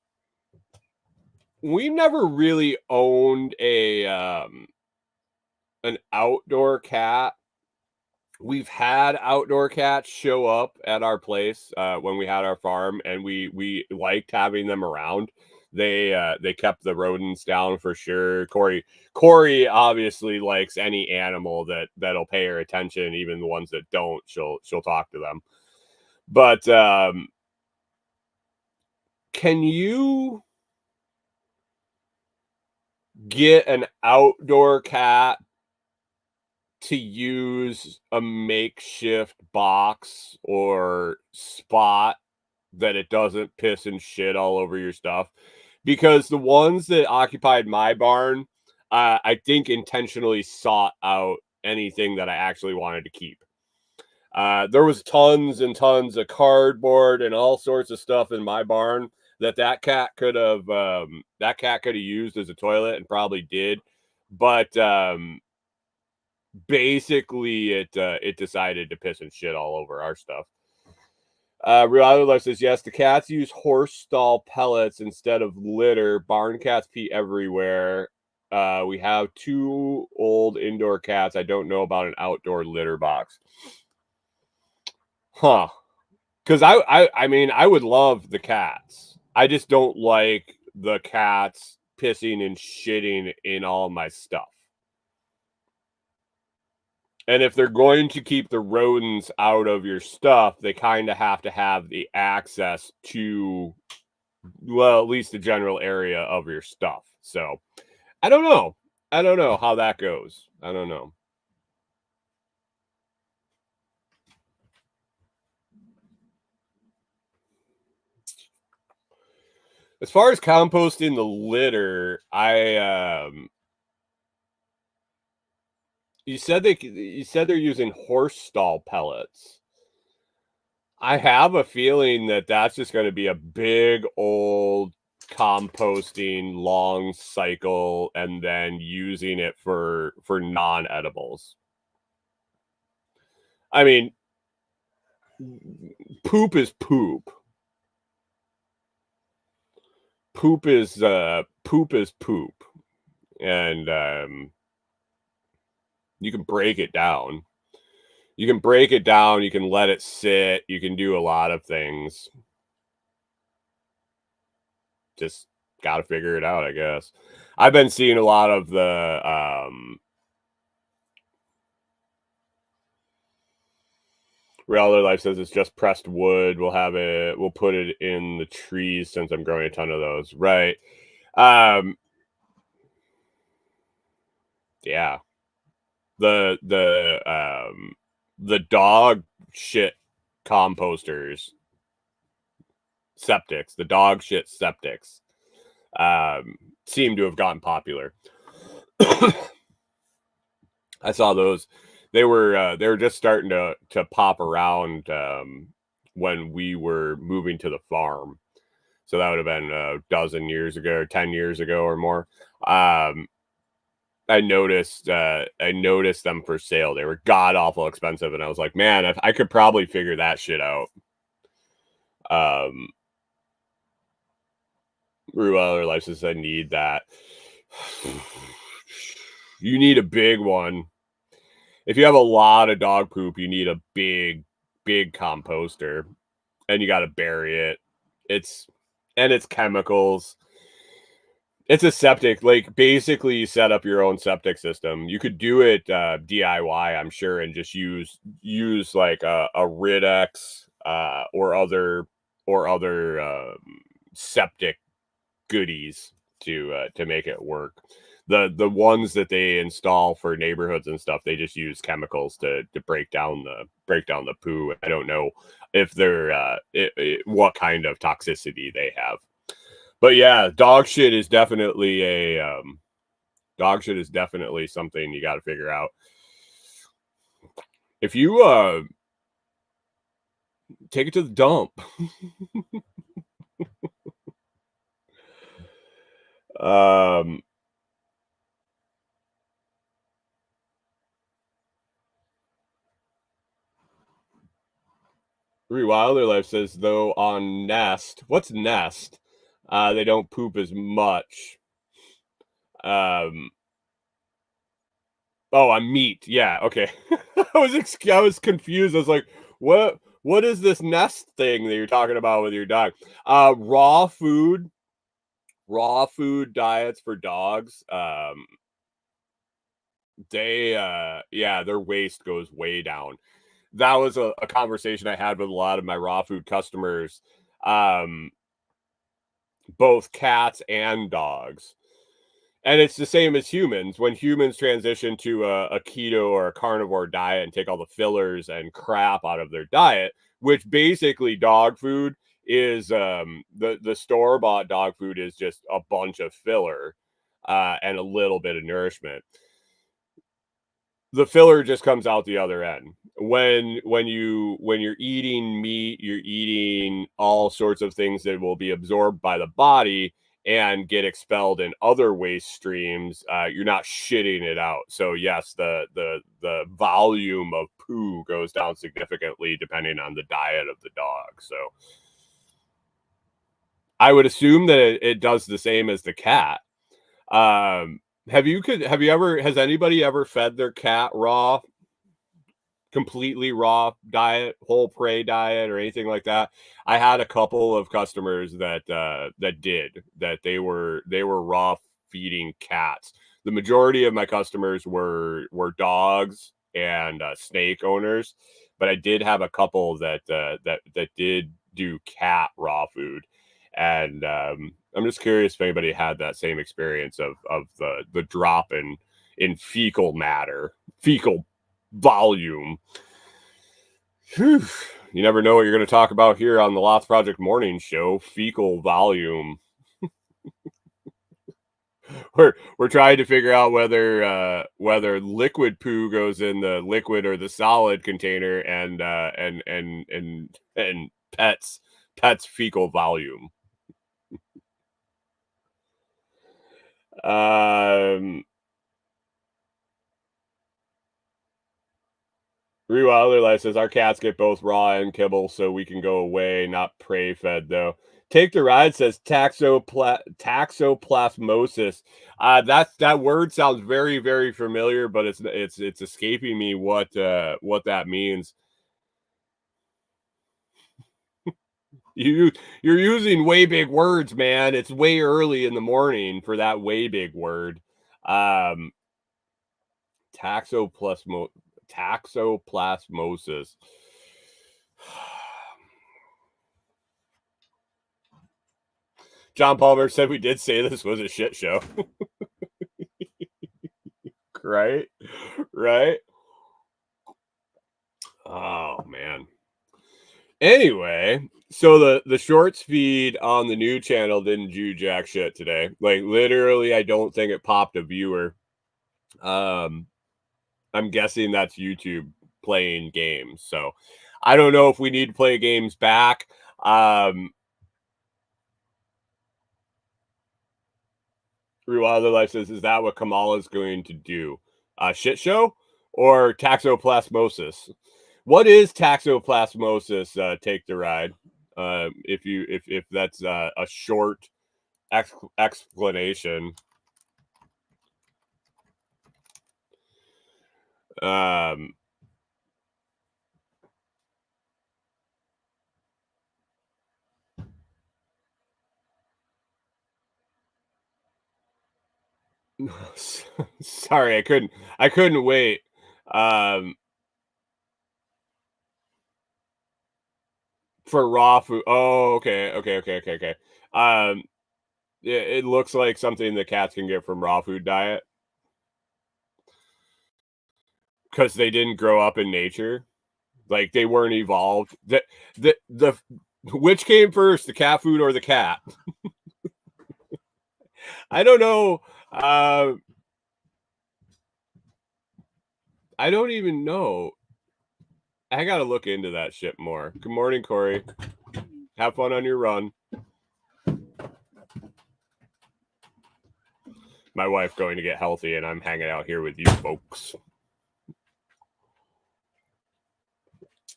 never really owned an outdoor cat. We've had outdoor cats show up at our place when we had our farm, and we liked having them around. They kept the rodents down for sure. Corey obviously likes any animal that'll pay her attention, even the ones that don't. She'll talk to them. But can you get an outdoor cat to use a makeshift box or spot that it doesn't piss and shit all over your stuff? Because the ones that occupied my barn, I think intentionally sought out anything that I actually wanted to keep. There was tons and tons of cardboard and all sorts of stuff in my barn that cat could have used as a toilet, and probably did, but basically it decided to piss and shit all over our stuff. Real Other Life says yes, the cats use horse stall pellets instead of litter. Barn cats pee everywhere. We have 2 old indoor cats. I don't know about an outdoor litter box. Huh. Because I mean, I would love the cats. I just don't like the cats pissing and shitting in all my stuff. And if they're going to keep the rodents out of your stuff, they kind of have to have the access to, well, at least the general area of your stuff. So I don't know. I don't know how that goes. I don't know. As far as composting the litter, you said they're using horse stall pellets. I have a feeling that that's just going to be a big old composting long cycle and then using it for non-edibles. I mean, poop is poop. Poop is poop. And you can break it down. You can break it down, you can let it sit, you can do a lot of things. Just got to figure it out, I guess. I've been seeing a lot of the Real Other Life says it's just pressed wood. We'll put it in the trees since I'm growing a ton of those. Right. Yeah. The dog shit composters, septics, the dog shit septics seem to have gotten popular. I saw those. They were just starting to pop around when we were moving to the farm. So that would have been a dozen years ago, or 10 years ago or more. I noticed them for sale. They were god awful expensive, and I was like, man, I could probably figure that shit out. Real Other Life says I need that. You need a big one. If you have a lot of dog poop, you need a big composter, and you got to bury it. It's chemicals. It's a septic. Like, basically, you set up your own septic system. You could do it DIY, I'm sure, and just use like a Ridex or other septic goodies to make it work. The ones that they install for neighborhoods and stuff, they just use chemicals to break down the poo. I don't know if they're what kind of toxicity they have. But yeah, dog shit is definitely something you got to figure out. If you take it to the dump. Wilder Life says, though, on Nest, what's Nest? They don't poop as much. Oh, on meat. Yeah, okay. I was confused. I was like, what is this Nest thing that you're talking about with your dog? Raw food diets for dogs. Their waste goes way down. That was a conversation I had with a lot of my raw food customers, both cats and dogs. And it's the same as humans. When humans transition to a keto or a carnivore diet and take all the fillers and crap out of their diet, which basically dog food is, the store-bought dog food is just a bunch of filler and a little bit of nourishment. The filler just comes out the other end. When you're eating meat, you're eating all sorts of things that will be absorbed by the body and get expelled in other waste streams. You're not shitting it out. So yes, the volume of poo goes down significantly depending on the diet of the dog. So I would assume that it does the same as the cat. Has anybody ever fed their cat completely raw diet, whole prey diet, or anything like that? I had a couple of customers that they were raw feeding cats. The majority of my customers were dogs and snake owners, but I did have a couple that did do cat raw food, and I'm just curious if anybody had that same experience of the drop in fecal matter, fecal volume. Whew. You never know what you're going to talk about here on the Loft Project Morning Show. Fecal volume. We're trying to figure out whether liquid poo goes in the liquid or the solid container, and pets fecal volume. Rewilder Life says our cats get both raw and kibble, so we can go away, not prey fed though. Take the Ride says taxoplasmosis. That word sounds very, very familiar, but it's escaping me what that means. You're using way big words, man. It's way early in the morning for that way big word. Taxoplasmosis. John Palmer said we did say this was a shit show. Right? Oh, man. Anyway, so the shorts feed on the new channel didn't do jack shit today. Like, literally, I don't think it popped a viewer. I'm guessing that's YouTube playing games. So I don't know if we need to play games back. Rewilder Life says, is that what Kamala's going to do? Shit show or taxoplasmosis? What is taxoplasmosis? Take the Ride. If that's a short explanation. Sorry, I couldn't wait. For raw food. Oh, okay. It looks like something the cats can get from raw food diet because they didn't grow up in nature. Like, they weren't evolved. The which came first, the cat food or the cat? I don't know. I don't even know. I gotta look into that shit more. Good morning, Corey. Have fun on your run. My wife going to get healthy, and I'm hanging out here with you folks.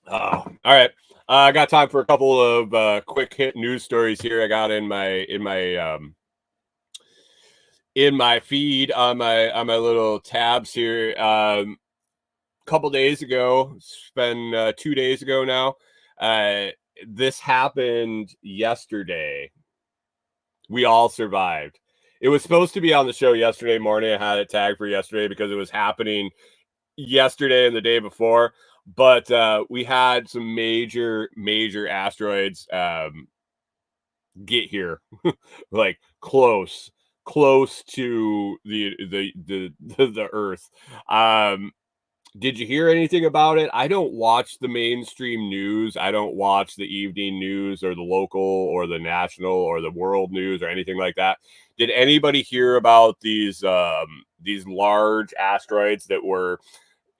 All right. I got time for a couple of quick hit news stories here. I got in my feed on my little tabs here. Couple days ago, it's been 2 days ago now. This happened yesterday. We all survived. It was supposed to be on the show yesterday morning. I had it tagged for yesterday because it was happening yesterday and the day before. But we had some major asteroids get here, like close to the Earth. Did you hear anything about it? I don't watch the mainstream news. I don't watch the evening news or the local or the national or the world news or anything like that. Did anybody hear about these large asteroids that were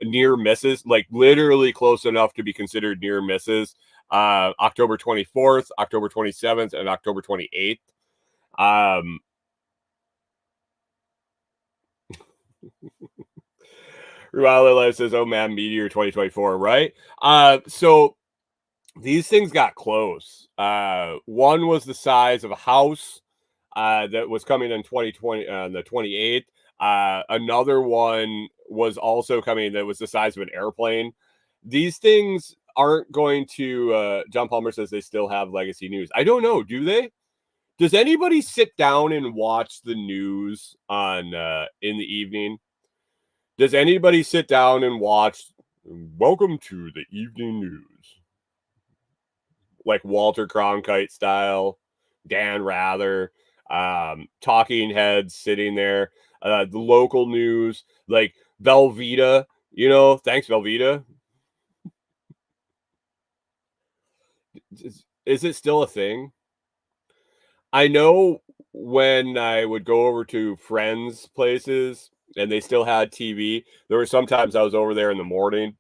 near misses, like literally close enough to be considered near misses? October 24th, October 27th, and October 28th. Rewilder Life says, oh man, Meteor 2024, right? So these things got close. One was the size of a house that was coming in 2020 on the 28th. Another one was also coming that was the size of an airplane. These things aren't going to John Palmer says they still have legacy news. I don't know, do they? Does anybody sit down and watch the news on in the evening? Does anybody sit down and watch Welcome to the Evening News? Like Walter Cronkite style, Dan Rather, talking heads sitting there, the local news, like Velveeta, thanks Velveeta. Is it still a thing? I know when I would go over to friends' places and they still had TV, there were sometimes I was over there in the morning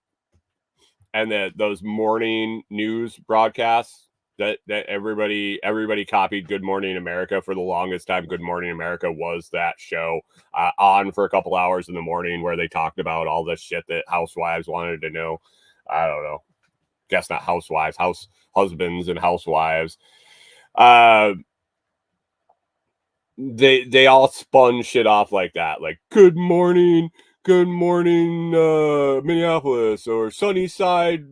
and those morning news broadcasts that everybody copied Good Morning America for the longest time. Good Morning America was that show on for a couple hours in the morning where they talked about all this shit that housewives wanted to know. I don't know. Guess not housewives, husbands and housewives. They all spun shit off like that, like good morning Minneapolis, or sunny side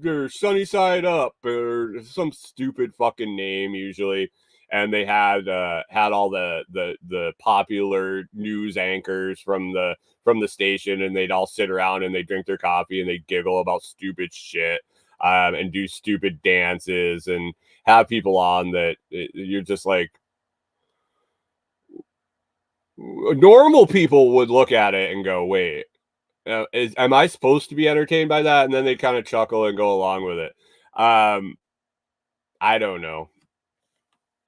up, or some stupid fucking name usually. And they had all the popular news anchors from the station, and they'd all sit around and they drink their coffee and they giggle about stupid shit, and do stupid dances and have people on that you're just like, normal people would look at it and go, wait, am I supposed to be entertained by that? And then they kind of chuckle and go along with it. I don't know.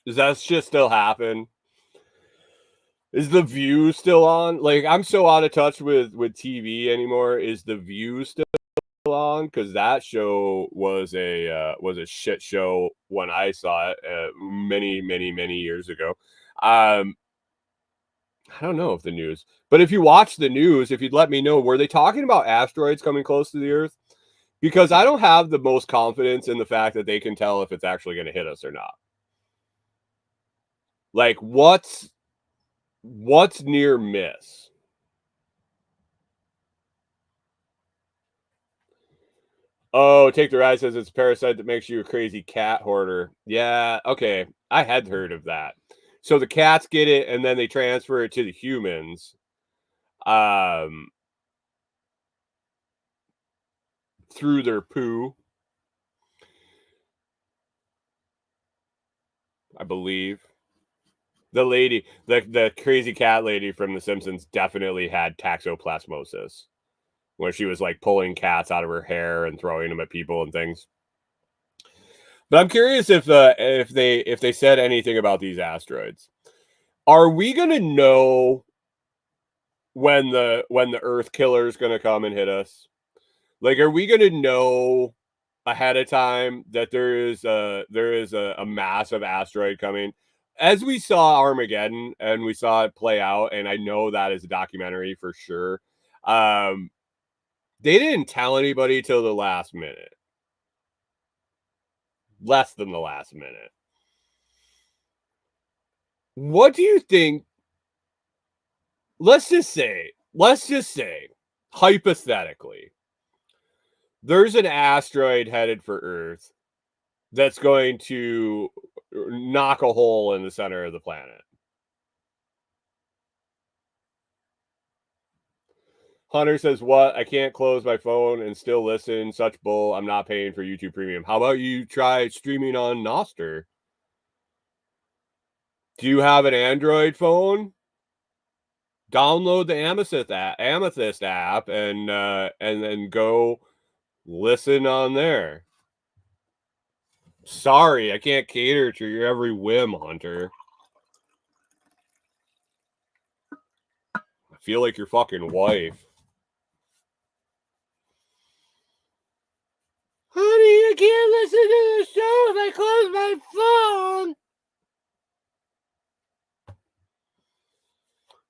Does that shit still happen? Is The View still on? Like, I'm so out of touch with TV anymore. Is The View still on? Because that show was a shit show when I saw it many years ago. I don't know if the news, but if you watch the news, if you'd let me know, were they talking about asteroids coming close to the Earth? Because I don't have the most confidence in the fact that they can tell if it's actually going to hit us or not. Like, what's near miss? Oh, Take the Ride says it's a parasite that makes you a crazy cat hoarder. Yeah, okay. I had heard of that. So the cats get it and then they transfer it to the humans. Through their poo, I believe. The lady, the crazy cat lady from The Simpsons definitely had toxoplasmosis, where she was like pulling cats out of her hair and throwing them at people and things. But I'm curious if they said anything about these asteroids. Are we gonna know when the Earth killer is gonna come and hit us? Like, are we gonna know ahead of time that there is a massive asteroid coming? As we saw Armageddon and we saw it play out, and I know that is a documentary for sure. They didn't tell anybody till the last minute. Less than the last minute. What do you think? Let's just say, hypothetically, there's an asteroid headed for Earth that's going to knock a hole in the center of the planet. Hunter says, what? I can't close my phone and still listen. Such bull. I'm not paying for YouTube Premium. How about you try streaming on Nostr? Do you have an Android phone? Download the Amethyst app and then go listen on there. Sorry, I can't cater to your every whim, Hunter. I feel like your fucking wife. Honey, I can't listen to the show if I close my phone.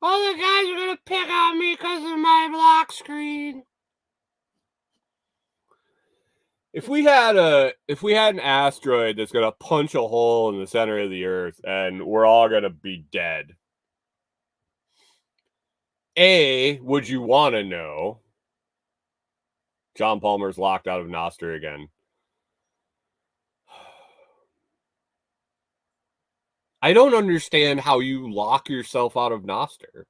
All the guys are gonna pick on me because of my black screen. If we had an asteroid that's gonna punch a hole in the center of the Earth and we're all gonna be dead, would you want to know? John Palmer's locked out of Nostr again. I don't understand how you lock yourself out of Nostr.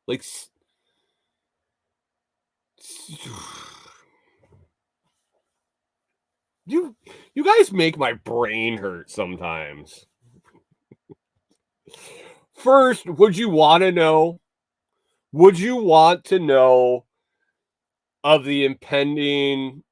Like, You guys make my brain hurt sometimes. First, would you want to know? Would you want to know of the impending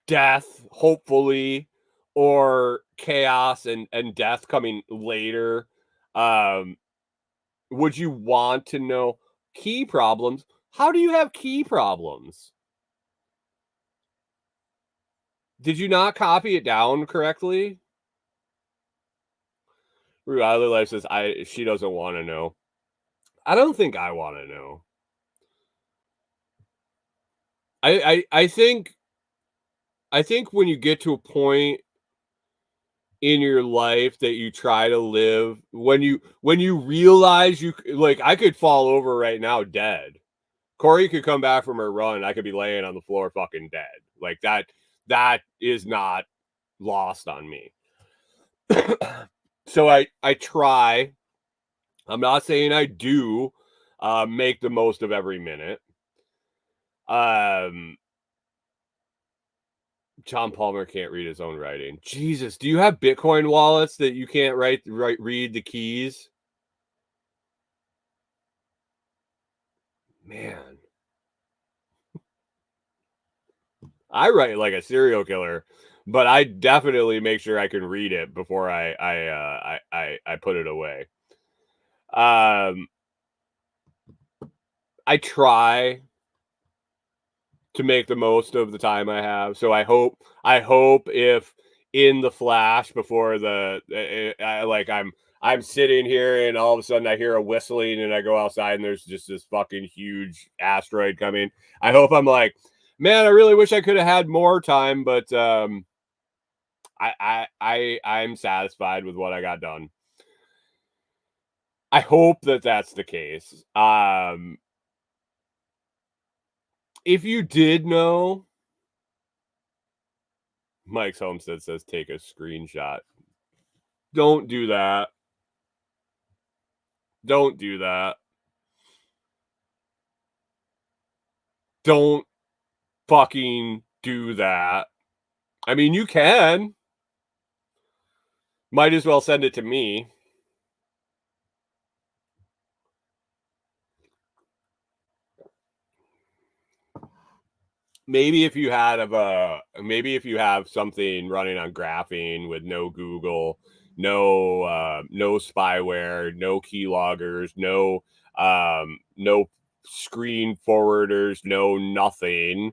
death, hopefully, or chaos and death coming later? Would you want to know key problems? How do you have key problems? Did you not copy it down correctly? Riley Life says she doesn't want to know. I don't think I want to know. I think when you get to a point in your life that you try to live, when you realize you, like, I could fall over right now dead. Corey could come back from her run. I could be laying on the floor fucking dead. Like that is not lost on me. So I try. I'm not saying I do make the most of every minute. John Palmer can't read his own writing. Jesus, do you have Bitcoin wallets that you can't read the keys? Man. I write like a serial killer, but I definitely make sure I can read it before I put it away. I try to make the most of the time I have. So I hope if in the flash before I'm sitting here and all of a sudden I hear a whistling and I go outside and there's just this fucking huge asteroid coming. I hope I'm like, man, I really wish I could have had more time, but I'm satisfied with what I got done. I hope that that's the case. If you did know, Mike's Homestead says take a screenshot. Don't do that. Don't do that. Don't fucking do that. I mean, you can. Might as well send it to me. Maybe if you have something running on graphene with no Google, no spyware, no keyloggers, no screen forwarders, no nothing,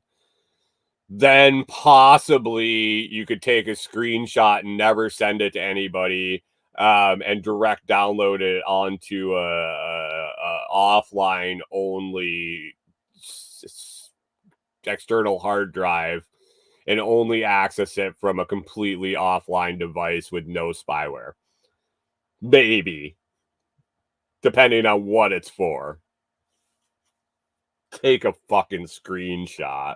then possibly you could take a screenshot and never send it to anybody, and direct download it onto a offline only external hard drive and only access it from a completely offline device with no spyware. Maybe. Depending on what it's for. Take a fucking screenshot.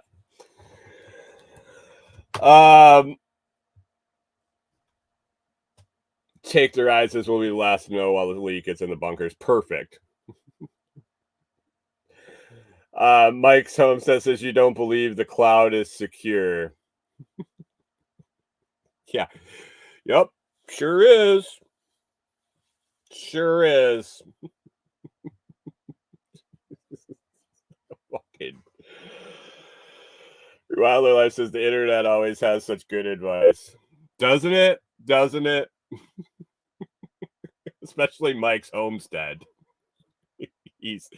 Take their eyes as will be the last to know while the leak is in the bunkers. Perfect. Mike's Homestead says you don't believe the cloud is secure. Yeah. Yep. Sure is. Sure is. Fucking. Wilder Life says the internet always has such good advice. Doesn't it? Doesn't it? Especially Mike's Homestead. He's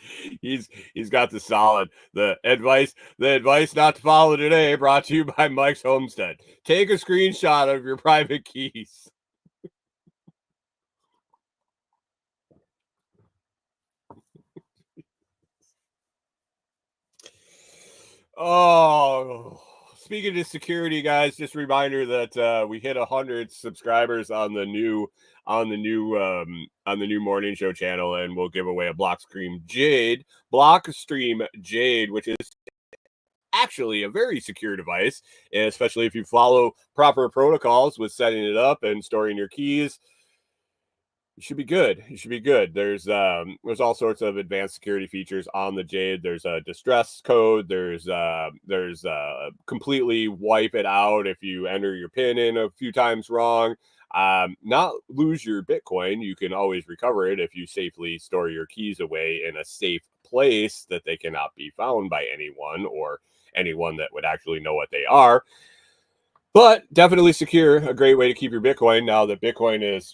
got the solid the advice not to follow today, brought to you by Mike's Homestead. Take a screenshot of your private keys. Oh, speaking of security, guys, just a reminder that we hit 100 subscribers on the new morning show channel, and we'll give away a Blockstream Jade, which is actually a very secure device, especially if you follow proper protocols with setting it up and storing your keys. You should be good. You should be good. There's all sorts of advanced security features on the Jade. There's a distress code. There's completely wipe it out if you enter your PIN in a few times wrong. Not lose your Bitcoin. You can always recover it if you safely store your keys away in a safe place that they cannot be found by anyone or anyone that would actually know what they are. But definitely secure. A great way to keep your Bitcoin now that Bitcoin is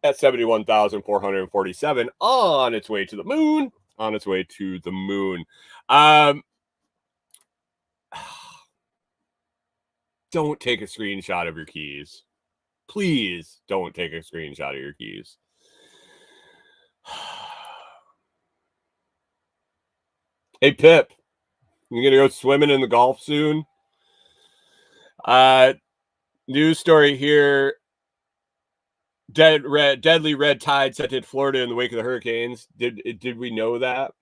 at 71,447 on its way to the moon. On its way to the moon. Don't take a screenshot of your keys. Please don't take a screenshot of your keys. Hey, Pip, you gonna go swimming in the Gulf soon? News story here. Deadly red tide set in Florida in the wake of the hurricanes. Did we know that?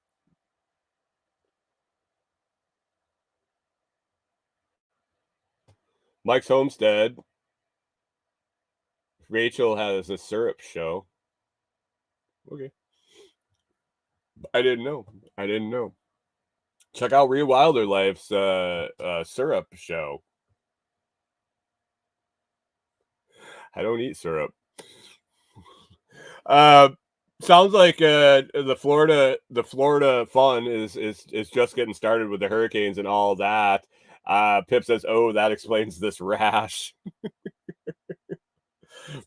Mike's Homestead. Rachel has a syrup show. Okay. I didn't know. Check out Real Wilder Life's syrup show. I don't eat syrup. Sounds like the Florida fun is just getting started with the hurricanes and all that. Pip says, "Oh, that explains this rash."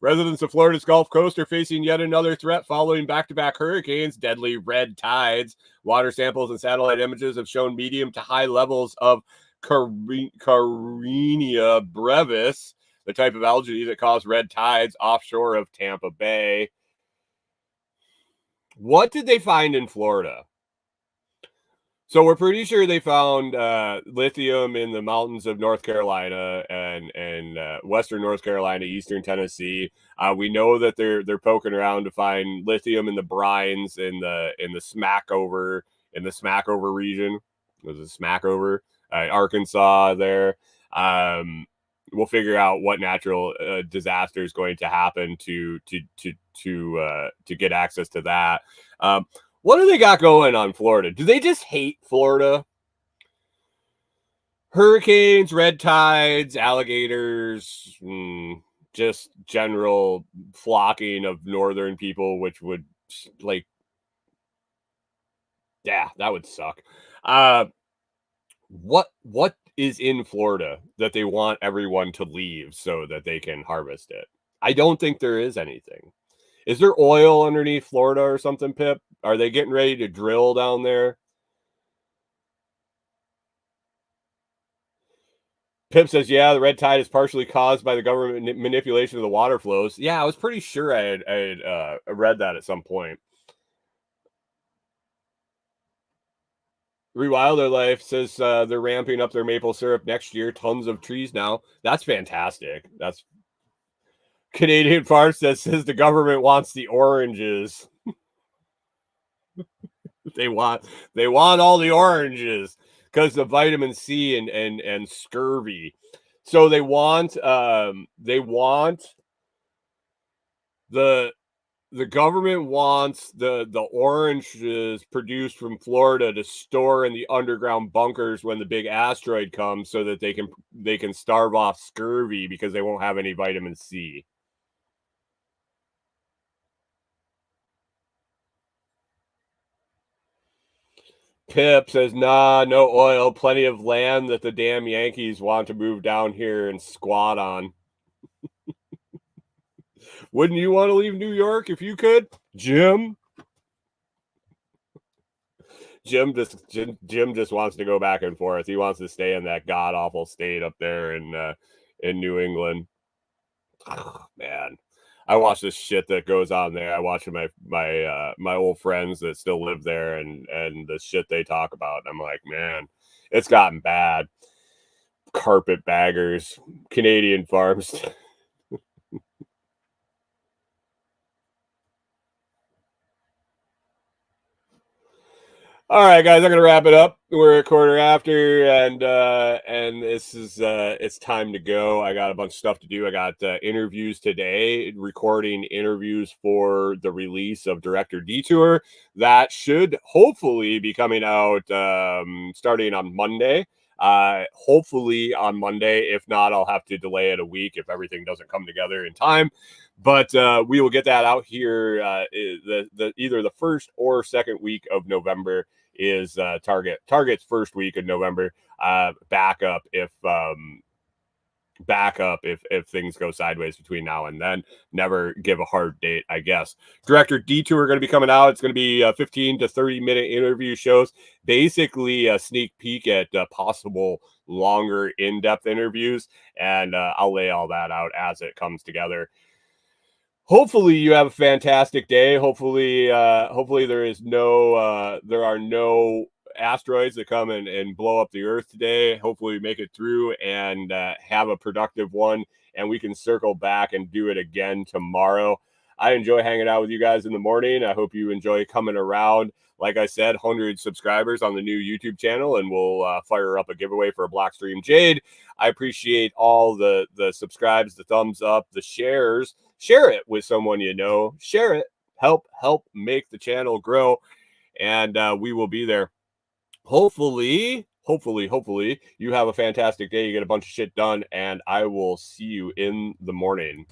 Residents of Florida's Gulf Coast are facing yet another threat following back-to-back hurricanes, deadly red tides. Water samples and satellite images have shown medium to high levels of Carenia brevis, the type of algae that caused red tides offshore of Tampa Bay. What did they find in Florida? So we're pretty sure they found lithium in the mountains of North Carolina and western North Carolina, eastern Tennessee. We know that they're poking around to find lithium in the brines in the Smackover region. Was it Smackover? Arkansas there. We'll figure out what natural disaster is going to happen to get access to that. What do they got going on Florida? Do they just hate Florida? Hurricanes, red tides, alligators, just general flocking of northern people, which would that would suck. What is in Florida that they want everyone to leave so that they can harvest it? I don't think there is anything. Is there oil underneath Florida or something, Pip? Are they getting ready to drill down there? Pip says, yeah, the red tide is partially caused by the government manipulation of the water flows. Yeah, I was pretty sure I had read that at some point. Rewilder Life says they're ramping up their maple syrup next year. Tons of trees now. That's fantastic. That's Canadian Farm says the government wants the oranges. They want all the oranges because of vitamin C and scurvy. So they want the government wants the oranges produced from Florida to store in the underground bunkers when the big asteroid comes, so that they can starve off scurvy because they won't have any vitamin C. Pip says, nah, no oil, plenty of land that the damn Yankees want to move down here and squat on. Wouldn't you want to leave New York if you could, Jim? Jim just wants to go back and forth. He wants to stay in that god awful state up there in New England. Oh, man, I watch this shit that goes on there. I watch my old friends that still live there and the shit they talk about. And I'm like, man, it's gotten bad. Carpetbaggers, Canadian farms. All right, guys, I'm gonna wrap it up. We're a quarter after, and this is it's time to go. I got a bunch of stuff to do. I got interviews today, recording interviews for the release of Director Detour. That should hopefully be coming out starting on Monday. Hopefully on Monday. If not, I'll have to delay it a week if everything doesn't come together in time. But we will get that out here either the first or second week of November is Target's first week of November. Backup if things go sideways between now and then. Never give a hard date, I guess. Director Detour going to be coming out. It's going to be 15 to 30-minute interview shows, basically a sneak peek at possible longer in-depth interviews, and I'll lay all that out as it comes together. Hopefully you have a fantastic day. Hopefully there are no asteroids that come and blow up the earth today. Hopefully we make it through and have a productive one, and we can circle back and do it again tomorrow. I enjoy hanging out with you guys in the morning. I hope you enjoy coming around. Like I said, 100 subscribers on the new YouTube channel, and we'll fire up a giveaway for a Blockstream Jade. I appreciate all the subscribes, the thumbs up, the shares. Share it with someone you know. Share it. Help make the channel grow, and we will be there. Hopefully you have a fantastic day. You get a bunch of shit done, and I will see you in the morning.